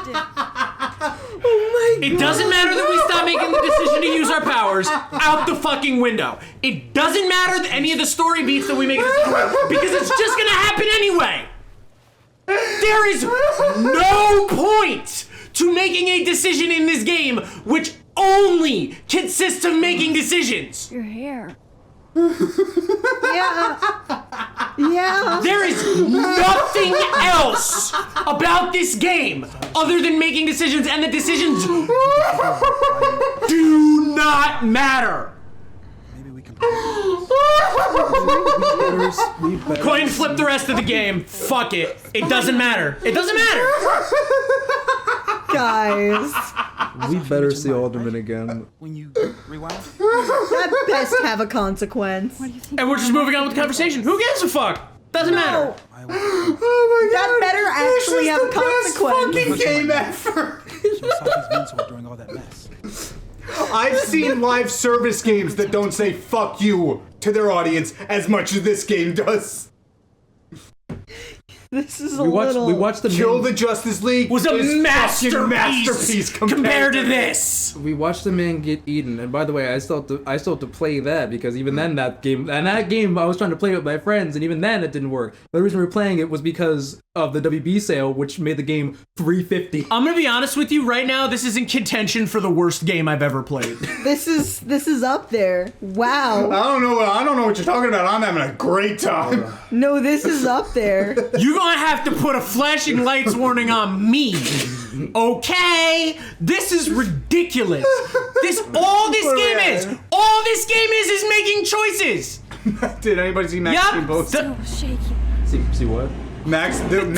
it. Oh my It doesn't matter that we stop making the decision to use our powers out the fucking window. It doesn't matter that any of the story beats that we make because it's just gonna happen anyway. There is no point to making a decision in this game which only consists of making decisions. Your hair. Yeah. There is nothing else about this game other than making decisions, and the decisions do not matter. Maybe we can. Coin flip the rest of the game. Fuck it. It doesn't matter. It doesn't matter. Guys, We better see Alderman again. When you rewind. that best have a consequence. And we're just moving on with the conversation. Who gives a fuck? Doesn't matter. That better actually have a consequence. Fucking game ever. Sophie's mentor during all that mess. I've seen live service games that don't say "fuck you" to their audience as much as this game does. This is a We little. watched the Kill the Justice League Was a is fucking masterpiece compared to this. We watched the man get eaten, and by the way, I still have to play that because even then that game I was trying to play it with my friends, and even then it didn't work. The reason we were playing it was because of the WB sale, which made the game $350. I'm gonna be honest with you right now. This is in contention for the worst game I've ever played. This is up there. Wow. I don't know what you're talking about. I'm having a great time. No, this is up there. You're gonna have to put a flashing lights warning on me. Okay? This is ridiculous. All this game is making choices. Did anybody see Maxine Yep. Both? So shaky. See what? Max didn't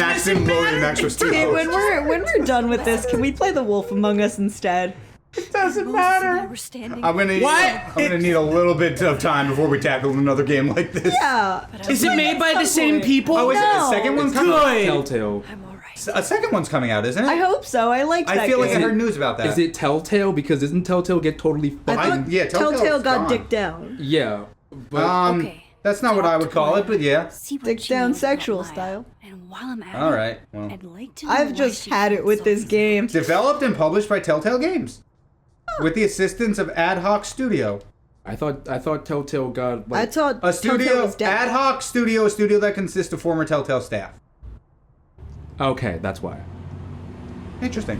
load and Max was too Okay, close. when we're done with this, can we play The Wolf Among Us instead? It doesn't Moses and I matter. were standing. I'm gonna need a little bit of time before we tackle another game like this. Yeah. Is it made by the same people? Oh, is it a No. second one coming out? Good. Telltale. I'm alright. A second one's coming out, isn't it? I hope so. I liked that I feel like I game. heard news about that. Is it Telltale? Because doesn't Telltale get totally I fucking... thought yeah, Telltale got gone. dicked down. Yeah. But Okay. That's not what I would call it, but yeah. See what Dick she down knows about sexual Maya. style. And while I'm at All it, right. Well, I'd like to know I've why just she had it with this Sophie's game. developed and published by Telltale Games, with the assistance of Ad Hoc Studio. I thought Telltale got I like... thought A Telltale studio, was dead. Ad Hoc Studio, a studio that consists of former Telltale staff. Okay, that's why. Interesting.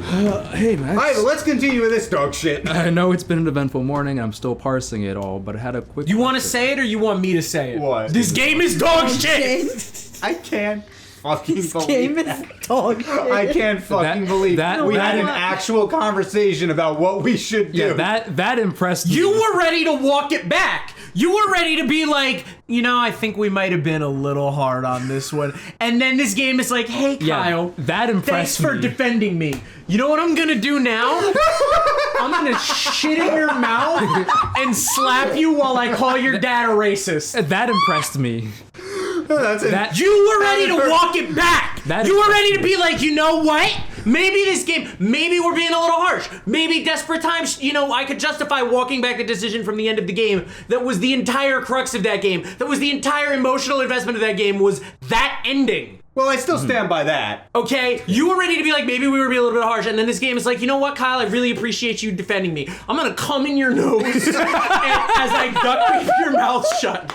Hey, Max. All right, but let's continue with this dog shit. I know it's been an eventful morning. I'm still parsing it all, but I had a quick... You want to question. say it or you want me to say it? What? This game is dog shit. I can't fucking This believe game that. is dog shit. I can't fucking believe that- we that- had an actual conversation about what we should do. Yeah, that impressed me. You were ready to walk it back. You were ready to be like, I think we might have been a little hard on this one. And then this game is like, hey, Kyle, that thanks impressed for me. defending me. You know what I'm gonna do now? I'm gonna shit in your mouth and slap you while I call your dad a racist. That impressed me. That's it. That You were ready to walk it back. That You were is- ready to be like, you know what? Maybe this game, maybe we're being a little harsh. Maybe desperate times, I could justify walking back the decision from the end of the game that was the entire crux of that game. That was the entire emotional investment of that game was that ending. Well, I still stand by that. Okay, you were ready to be like, maybe we were being a little bit harsh, and then this game is like, you know what, Kyle, I really appreciate you defending me. I'm gonna come in your nose as I duct tape your mouth shut.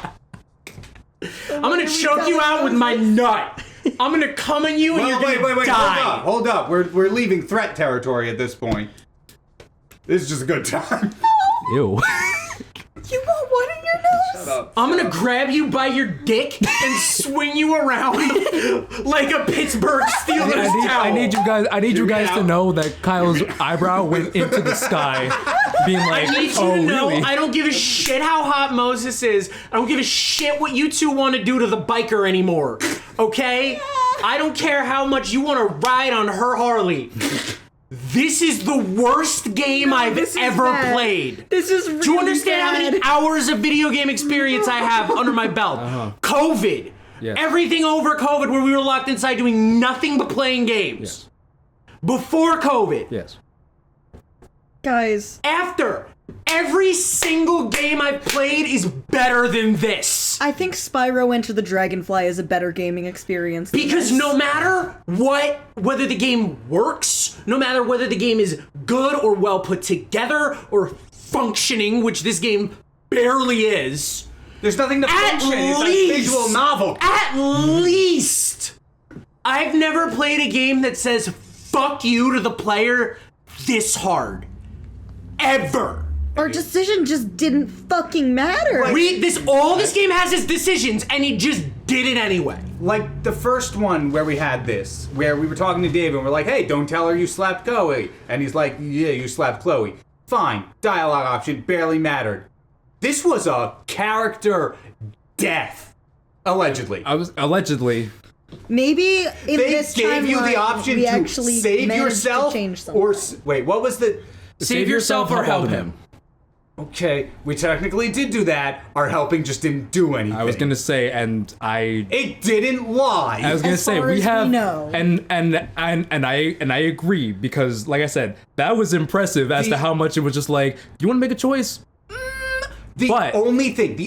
I'm gonna choke you out with my nut. I'm gonna come in you and you're gonna Wait, die. hold up. We're leaving threat territory at this point. This is just a good time. Ew. You want what in your nose? Shut up. I'm gonna grab you by your dick and swing you around like a Pittsburgh Steelers towel. I need you guys to out. know that Kyle's eyebrow went into the sky, being like, I need you oh, to know really? I don't give a shit how hot Moses is. I don't give a shit what you two want to do to the biker anymore. Okay? I don't care how much you want to ride on her Harley. This is the worst game I've this is ever bad. played. This is really Do you understand how many bad. hours of video game experience I have under my belt? COVID. Yes. Everything over COVID where we were locked inside doing nothing but playing games. Yes. Before COVID. Yes. Guys, After. Every single game I've played is better than this. I think Spyro Enter the Dragonfly is a better gaming experience. than Because this. no matter what, whether the game works, no matter whether the game is good or well put together or functioning, which this game barely is, There's nothing to at function. It's a least, visual novel. At least, I've never played a game that says fuck you to the player this hard. Ever. Our decision just didn't fucking matter. All this game has is decisions, and he just did it anyway. Like the first one where we had this, where we were talking to David and we're like, hey, don't tell her you slapped Chloe. And he's like, yeah, you slapped Chloe. Fine, dialogue option, barely mattered. This was a character death. Allegedly. Allegedly. Maybe in They this gave you the timeline, option we to actually save managed yourself to change something. wait, what was the... Save yourself or help him. Okay, we technically did do that. Our helping just didn't do anything. I was gonna say, It didn't lie. I was gonna As say far we as have, we know. and I agree because, like I said, that was impressive as to how much it was just like, you want to make a choice? The But- only thing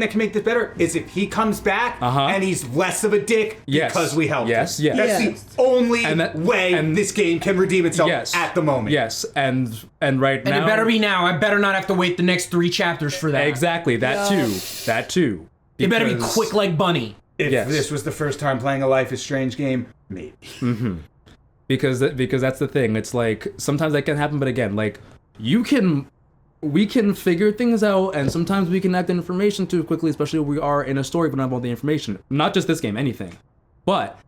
that can make this better is if he comes back and he's less of a dick Yes. because we helped Yes, him. yes. That's Yes. the only And way this game can redeem itself Yes. at the moment. Yes, and right now, And it better be now. I better not have to wait the next 3 chapters for that. exactly that too. It better be Because- quick like Bunny. If Yes. this was the first time playing a Life is Strange game, maybe. because that's the thing. It's like sometimes that can happen, but again, like we can figure things out, and sometimes we can act on information too quickly, especially if we are in a story but not about the information. Not just this game, anything. But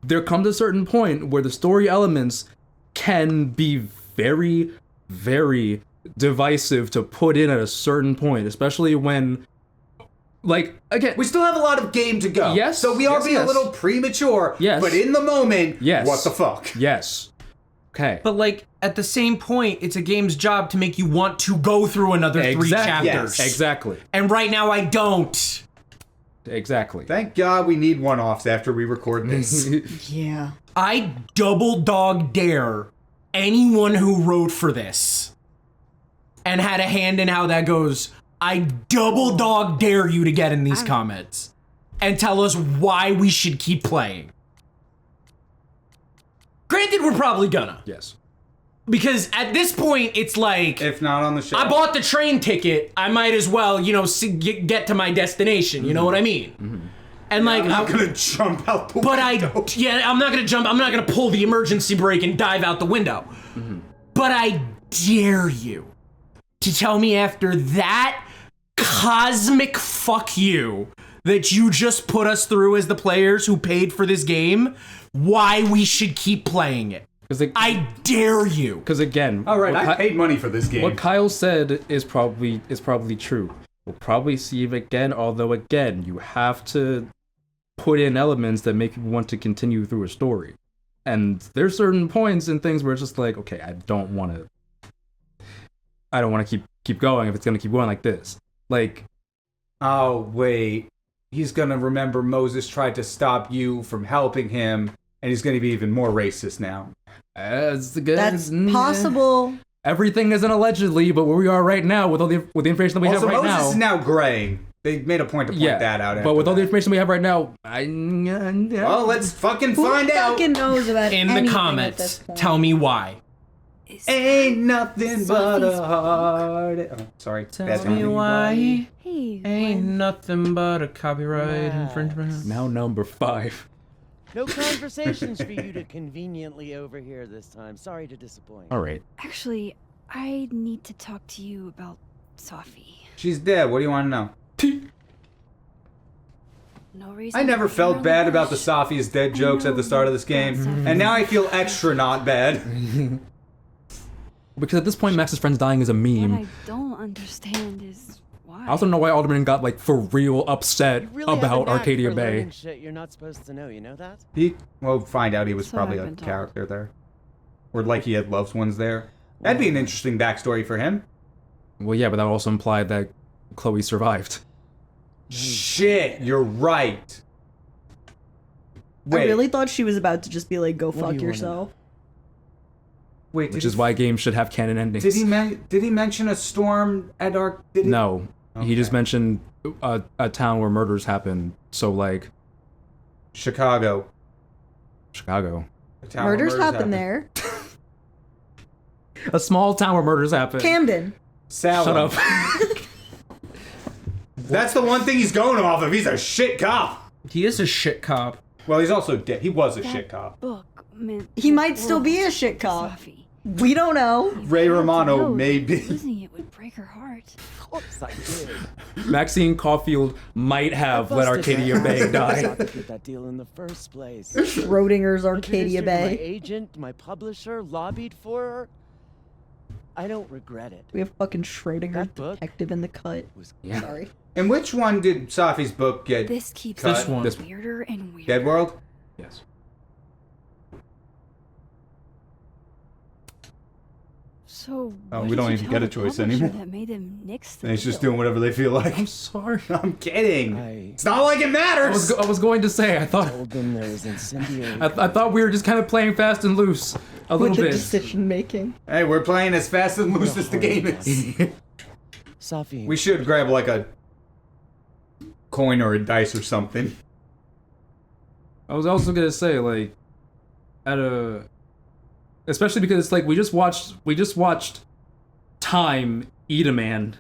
there comes a certain point where the story elements can be very, very divisive to put in at a certain point, especially when, like, again, We still have a lot of game to go. Yes, So we are yes, being a yes. little premature. Yes. But in the moment, Yes. what the fuck? yes. Okay. But like at the same point, it's a game's job to make you want to go through another 3 chapters. Yes. Exactly. And right now I don't. Exactly. Thank God we need one-offs after we record this. Yeah. I double dog dare anyone who wrote for this and had a hand in how that goes. I double dog dare you to get in these comments and tell us why we should keep playing. Granted, we're probably gonna. Yes. Because at this point, it's like, If not on the show. I bought the train ticket, I might as well, get to my destination, you know what I mean? And like, I'm not gonna jump out the but window. I'm not gonna jump, I'm not gonna pull the emergency brake and dive out the window. But I dare you to tell me after that cosmic fuck you that you just put us through as the players who paid for this game, why we should keep playing it. I dare you. Because again, All right, what I paid money for this game. What Kyle said is probably true. We'll probably see it again, although again, you have to put in elements that make you want to continue through a story. And there's certain points and things where it's just like, okay, I don't want to keep going if it's gonna keep going like this. Like, Oh, wait. He's gonna remember Moses tried to stop you from helping him, and he's gonna be even more racist now. That's possible. Everything isn't allegedly, but where we are right now with all the information that we Also, have right Moses now. is now graying. They made a point to point that out. But with all the that. information we have right now, Well, let's fucking Who find out. fucking knows about In the anything at comments, this point? tell me why. Ain't nothing but a heart. Oh, sorry. Tell Bad me timing. why. Hey, Ain't nothing but a copyright infringement. now number 5. No conversations for you to conveniently overhear this time. Sorry to disappoint. All right. Actually, I need to talk to you about Sophie. She's dead. What do you want to know? No reason. I never to felt really bad about the rush. Sophie is dead jokes at the start of this game, and now I feel extra not bad. Because at this point, Max's friend's dying is a What meme. I don't understand is why. I also don't know why Alderman got like for real upset You really have a about knack Arcadia for Bay. learning shit you're not supposed to know. You know that? We'll find out he was So probably I've a been told. character there. Or like he had loved ones there. That'd be an interesting backstory for him. Well, yeah, but that also implied that Chloe survived. Shit, you're right. I really thought she was about to just be like, go do fuck you wanna yourself. Wait, Which is why games should have canon endings. did he mention a storm at our? Did he? No, he just Okay. mentioned a town where murders happen. So like Chicago. Chicago, A town where Murders happen there. a small town where murders happen. Camden. Salem. Shut up. That's the one thing he's going off of. He's a shit cop. He is a shit cop. Well, he's also dead. He was a shit cop. Book meant He might still be a world, shit cop. Sophie. We don't know. Ray If I had to Romano, know, maybe. Losing it would break break her heart. Of course I did. Maxine Caulfield might have let Arcadia Bay die. Get that deal in the first place. Schrodinger's Arcadia My Bay. agent, my publisher, lobbied for her. I don't regret it. We have fucking Schrodinger That book detective in the cut. Yeah. Sorry. And which one did Safi's book get? This keeps cut? This one. This one. weirder and weirder. Dead World? Yes. So Oh, what we did don't you even tell get a the choice publisher anymore. That made them nix the And it's just deal? doing whatever they feel like. I'm sorry. I'm kidding. I It's not like it matters. I was going to say, I thought told them there was incendiary. I thought we were just kind of playing fast and loose a little With the bit. decision making. Hey, we're playing as fast and loose as the game is. Safi. We should grab like a coin or a dice or something. I was also gonna say, like, especially because like we just watched time eat a man,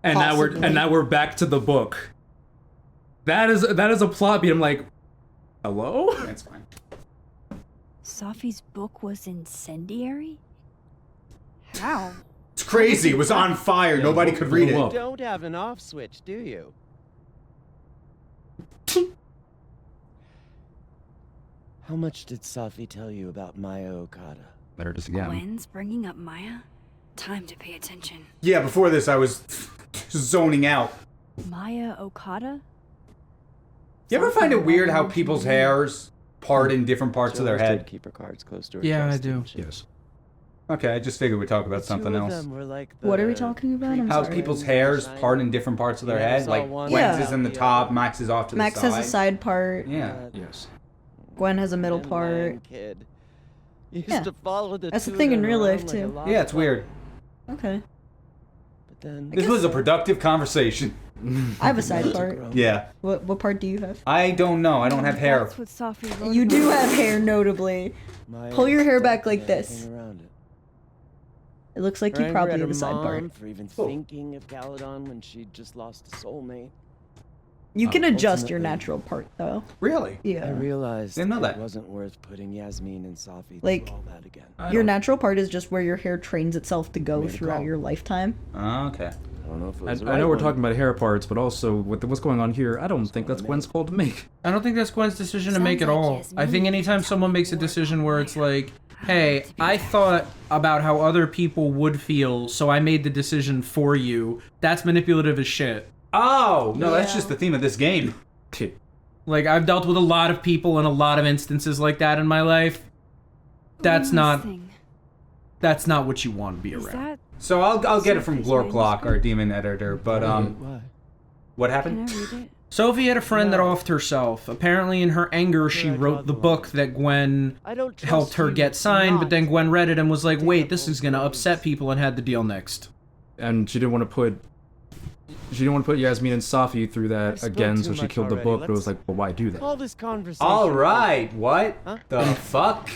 and Possibly. now we're back to the book. That is a plot beat. I'm like, hello? That's fine. Safi's book was incendiary? How? It's crazy. It was on fire. Nobody could read blew it. up. You don't have an off switch, do you? How much did Safi tell you about Maya Okada? Better just again. Gwen's bringing up Maya? Time to pay attention. Yeah, before this, I was zoning out. Maya Okada? You ever find it weird how people's hairs part in different parts of their She always did head? keep her cards close to her Yeah, I chest, do. didn't she? Yes. Okay, I just figured we'd talk about The something two of else. them were like What are we the talking about? I'm How sorry. people's hairs part in different parts of their You never head. saw Like one Gwen's Yeah. is in the top, Max is off to Max the side. has a side part. Yeah. Yes. Gwen has a middle Thin part. line Kid. Used Yeah. to follow the That's the two thing of in them real life, around like a too. lot Yeah, of it's fun. weird. Okay. But then This was a productive conversation. I have a side part. Yeah. What part do you have? I don't know. I don't have hair. That's what Safi wrote You do about. have hair, notably. Maya Pull your hair stuck back like everything this. around it. It looks like Her you anger probably at have her a side mom part. for even Oh. thinking of Caledon when she just lost a soulmate. You can adjust your ultimately- natural part, though. Really? I Yeah. realized Didn't know that. it wasn't worth putting Yasmin and Safi Like, through all that again. Your natural part is just where your hair trains itself to go Made a throughout call. your lifetime. Oh, okay. I don't know if it I, was the I right know we're one. talking about hair parts, but also with what's going on here, I don't think that's Gwen's call to make. I don't think that's Gwen's decision to Sounds make at like all. Yasmin I think needs anytime to someone tell makes a more decision about where it's Maya. like, hey, I thought about how other people would feel, so I made the decision for you, that's manipulative as shit. Oh, no, that's Yeah. just the theme of this game. Like, I've dealt with a lot of people in a lot of instances like that in my life. That's One last not thing. that's not what you want to be Is around. that So I'll get it from Sophie's Glorp Clock, our manuscript? demon editor, but Why? what Can happened? I read it? Sophie had a friend that No. offed herself. Apparently, in her anger, she Where I draw wrote the the book line. that Gwen I don't trust helped her you get signed, but not then Gwen read it and was like, dig wait, up this old is gonna graves. upset people, and had the deal next. And she didn't want to put Yasmin and Safi through that spoke again, too so she much killed the already. book. But it was Let's like, well, why do that? Call this conversation. All right, what Huh? the fuck?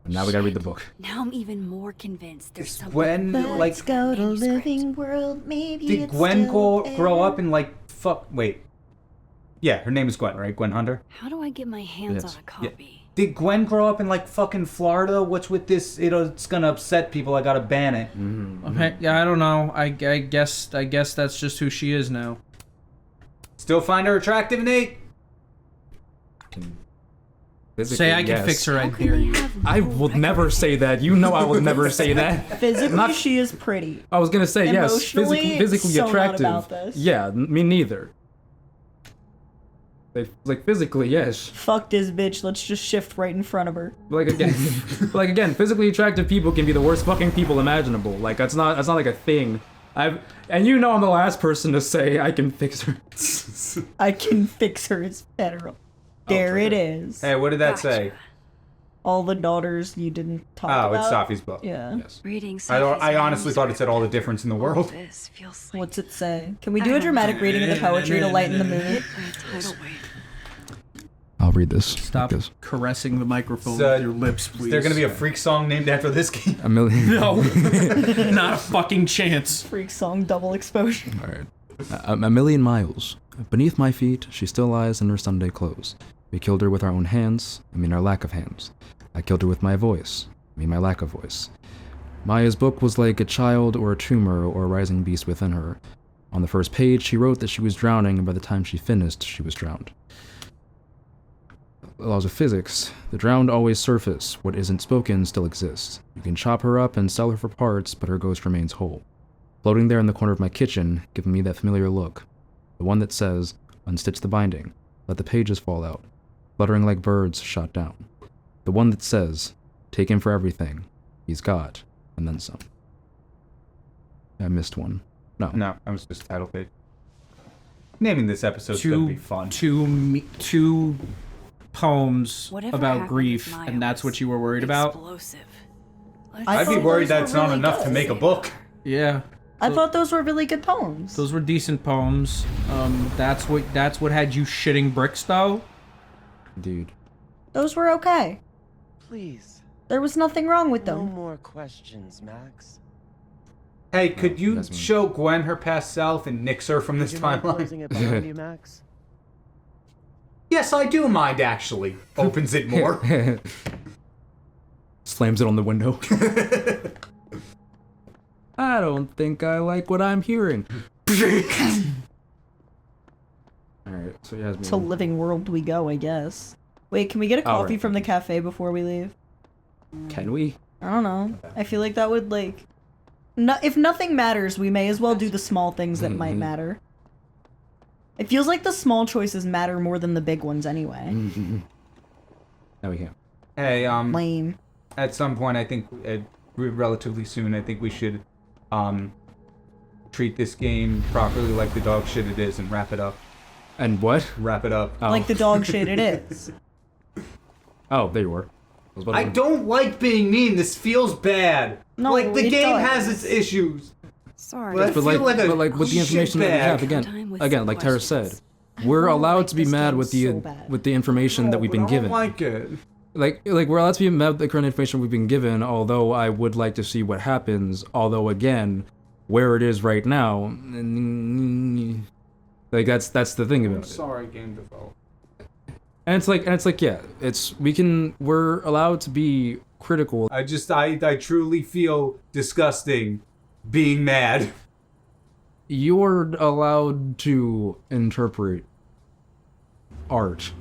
Now we gotta read the book. Now I'm even more convinced there's something. Gwen, like, go to manuscript. living world, maybe did it's Gwen still grow there. up in like Wait. Yeah, her name is Gwen, right? Gwen Hunter. How do I get my hands Yes. on a copy? Did Gwen grow up in like fucking Florida? What's with this? It's gonna upset people. I gotta ban it. Okay, yeah, I don't know. I guess that's just who she is now. Still find her attractive, Nate? Say I can yes. fix her, I How can dare they you. have I no will record never of say it? that. You know I will never say that. Physically, Not- she is pretty. I was gonna say yes, Emotionally, physically so not attractive. about this. Yeah, me neither. Like physically, yes. Fuck this bitch. Let's just shift right in front of her. Like again, physically attractive people can be the worst fucking people imaginable. Like that's not like a thing. And you know I'm the last person to say I can fix her. I can fix her as federal. There it is. Hey, what did that say? All the daughters you didn't talk Oh, about. it's Safi's book. Yeah. Yes. Reading I honestly thought it said all the difference in the world. This feels like What's it say? Can we do a dramatic reading of the poetry to lighten the mood? a tidal wave. I'll read this. Stop Like this. caressing the microphone So, with your lips, please. Is there gonna be a freak song named after this game? A million. No, not a fucking chance. Freak song, double exposure. All right. A million miles beneath my feet, she still lies in her Sunday clothes. We killed her with our own hands. I mean, our lack of hands. I killed her with my voice. I mean, my lack of voice. Maya's book was like a child or a tumor or a rising beast within her. On the first page, she wrote that she was drowning, and by the time she finished, she was drowned. Laws of physics. The drowned always surface. What isn't spoken still exists. You can chop her up and sell her for parts, but her ghost remains whole. Floating there in the corner of my kitchen, giving me that familiar look. The one that says, unstitch the binding. Let the pages fall out. Fluttering like birds shot down. The one that says, take him for everything. He's God. And then some. I missed one. No, I was just title page. Naming this episode's gonna be fun. Two poems Whatever about happened grief, with Maya and that's what was you were worried about? Explosive. I'd be worried that's not really enough to good. make a book. Yeah. I thought those were really good poems. Those were decent poems. That's what had you shitting bricks, though? Dude. Those were okay. Please. There was nothing wrong with No them. more questions, Max. Hey, could you that's me. show Gwen her past self and nix her from this Would you mind closing timeline? it behind you, Max? Yes, I do mind, actually. Opens it more. Slams it on the window. I don't think I like what I'm hearing. Alright, so Yasmin. To living world we go, I guess. Wait, can we get a coffee right. from the cafe before we leave? Can we? I don't know. I feel like that would, like... No, if nothing matters, we may as well do the small things that might matter. It feels like the small choices matter more than the big ones anyway. No, we can't. Hey, Lame. at some point, I think, relatively soon, I think we should, treat this game properly like the dog shit it is and wrap it up. And what? Wrap it up. Oh. Like the dog shit it is. Oh, there you were. I don't like being mean. This feels bad. No, like, the it game does. has its issues. Sorry. But I But feel like, like a but like with the information that we have, shitbag. again, like Tara said, we're wanna allowed like to be this mad game with so bad. the information that we've been I don't given. like it. Like we're allowed to be mad with the current information we've been given, although I would like to see what happens, although again, where it is right now, like that's the thing about I'm it. sorry, game developer. And it's like yeah, we're allowed to be critical. I truly feel disgusting being mad. You're allowed to interpret art.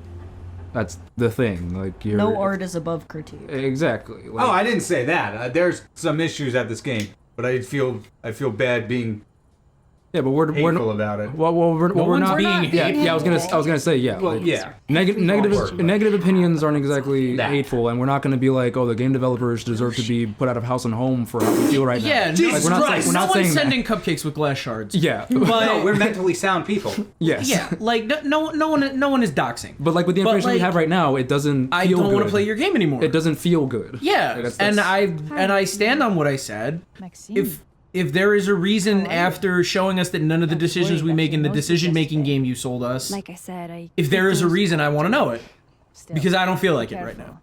That's the thing. Like you're No art is above critique. Exactly. Like, Oh, I didn't say that. There's some issues at this game, but I feel bad being yeah, but we're hateful about it. well, we're one's not being yeah, hateful. yeah. I was gonna say yeah. Well, like, yeah. Negative opinions aren't exactly That. hateful, and we're not going to be like, oh, the game developers deserve to be put out of house and home for how we feel right now. Yeah, Jesus we're not Christ. saying, we're no not saying one's that. sending cupcakes with glass shards. Yeah, But No, we're mentally sound people. yes. yeah, like no one is doxing. But like with the But, information we like, have right now, it doesn't. I feel don't want good. to play your game anymore. It doesn't feel good. Yeah, Like, and I stand on what I said. Maxine. If there is a reason after showing us that none of the decisions we make in the decision-making game you sold us, Like I said, if there is a reason, I want to know it. Still, Because I don't feel like it right careful. now.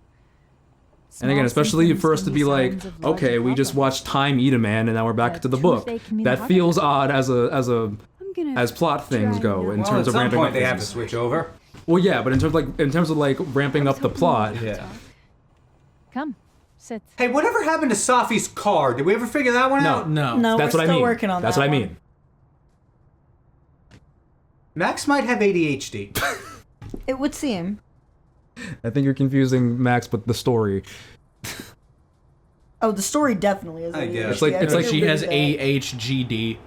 And again, Small especially symptoms for us can to be be like, signs of larger okay, we just problems. watched time eat a man, and now we're back A to the book. Tuesday community That heart feels attack. odd as I'm gonna as plot things try go not in to- Well, terms at of some ramping point up they have to things. switch over. Well, yeah, but in terms of like ramping up the plot. Yeah. Come, sit. Hey, whatever happened to Safi's car? Did we ever figure that one out? No. No, That's we're what I still mean. working on That's that what I one. mean. Max might have ADHD. It would seem. I think you're confusing Max with the story. Oh, the story definitely is. I guess. It's like- ADHD. it's I like feel She has really bad. AHGD,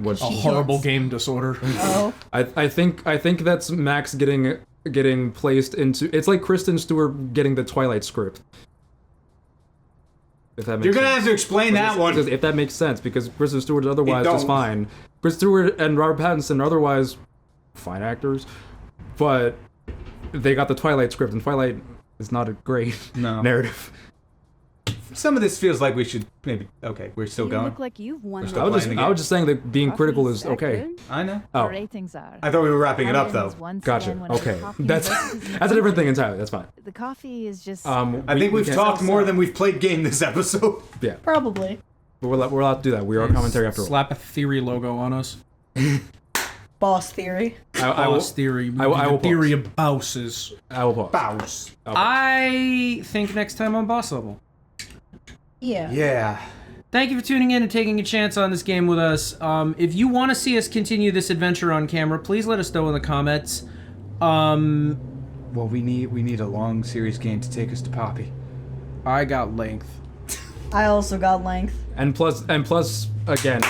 What? a horrible game disorder. Oh, I think that's Max getting placed into. It's like Kristen Stewart getting the Twilight script. If that makes You're gonna sense. have to explain that one. If that makes sense, because Kristen Stewart is otherwise It just don't. fine. Kristen Stewart and Robert Pattinson are otherwise fine actors, but they got the Twilight script, and Twilight is not a great No. narrative. Some of this feels like we should maybe. Okay, we're still You going. look like you've won. still I was playing the game. just saying that being critical is okay. I know. The Oh, ratings are. I thought we were wrapping it up though. gotcha. Okay, that's a different thing entirely. That's fine. The coffee is just. I think we've can't- talked more than we've played game this episode. Yeah, probably. but we're allowed to do that. We are commentary after all. Slap a theory logo on us. Boss theory. Boss theory. I will theory of bosses. I will pause. Bows. I think next time on boss level. Yeah. Yeah. Thank you for tuning in and taking a chance on this game with us. If you want to see us continue this adventure on camera, please let us know in the comments. Well, we need a long serious game to take us to Poppy. I got length. I also got length. And plus, again,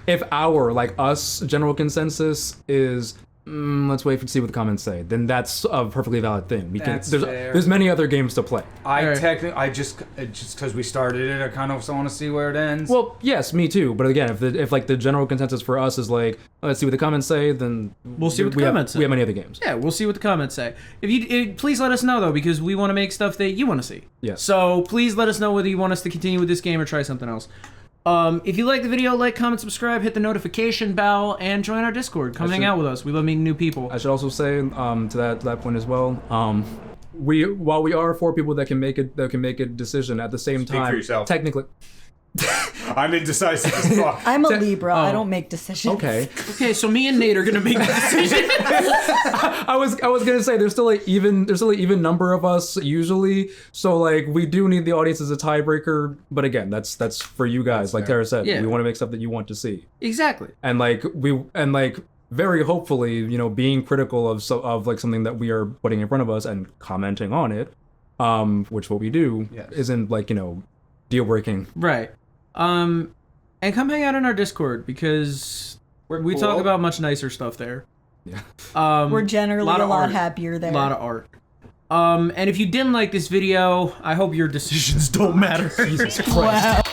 if our, like us, general consensus is let's wait to see what the comments say, then that's a perfectly valid thing. That's There's fair. many other games to play. I just because we started it, I kind of want to see where it ends. Well, yes, me too. But again, if like the general consensus for us is like, let's see what the comments say, then we'll see what the comments say. We have many other games. Yeah, we'll see what the comments say. Please let us know though, because we want to make stuff that you want to see. Yes. So please let us know whether you want us to continue with this game or try something else. If you like the video, like, comment, subscribe, hit the notification bell, and join our Discord. Come hang out with us. We love meeting new people. I should also say to that point as well. While we are 4 people that can make a decision at the same time. Speak for yourself. Technically. I'm indecisive as fuck. I'm a Libra. I don't make decisions. Okay, so me and Nate are gonna make the decision. I was gonna say there's still an even number of us usually, so like we do need the audience as a tiebreaker. But again, that's for you guys. That's like Tara said, we want to make stuff that you want to see. Exactly. And very hopefully, you know, being critical of like something that we are putting in front of us and commenting on it, which what we do isn't like, you know, deal breaking. Right. And come hang out in our Discord because we talk about much nicer stuff there. Yeah. We're generally a lot happier there. A lot of art. And if you didn't like this video, I hope your decisions don't matter. Jesus Christ. Wow.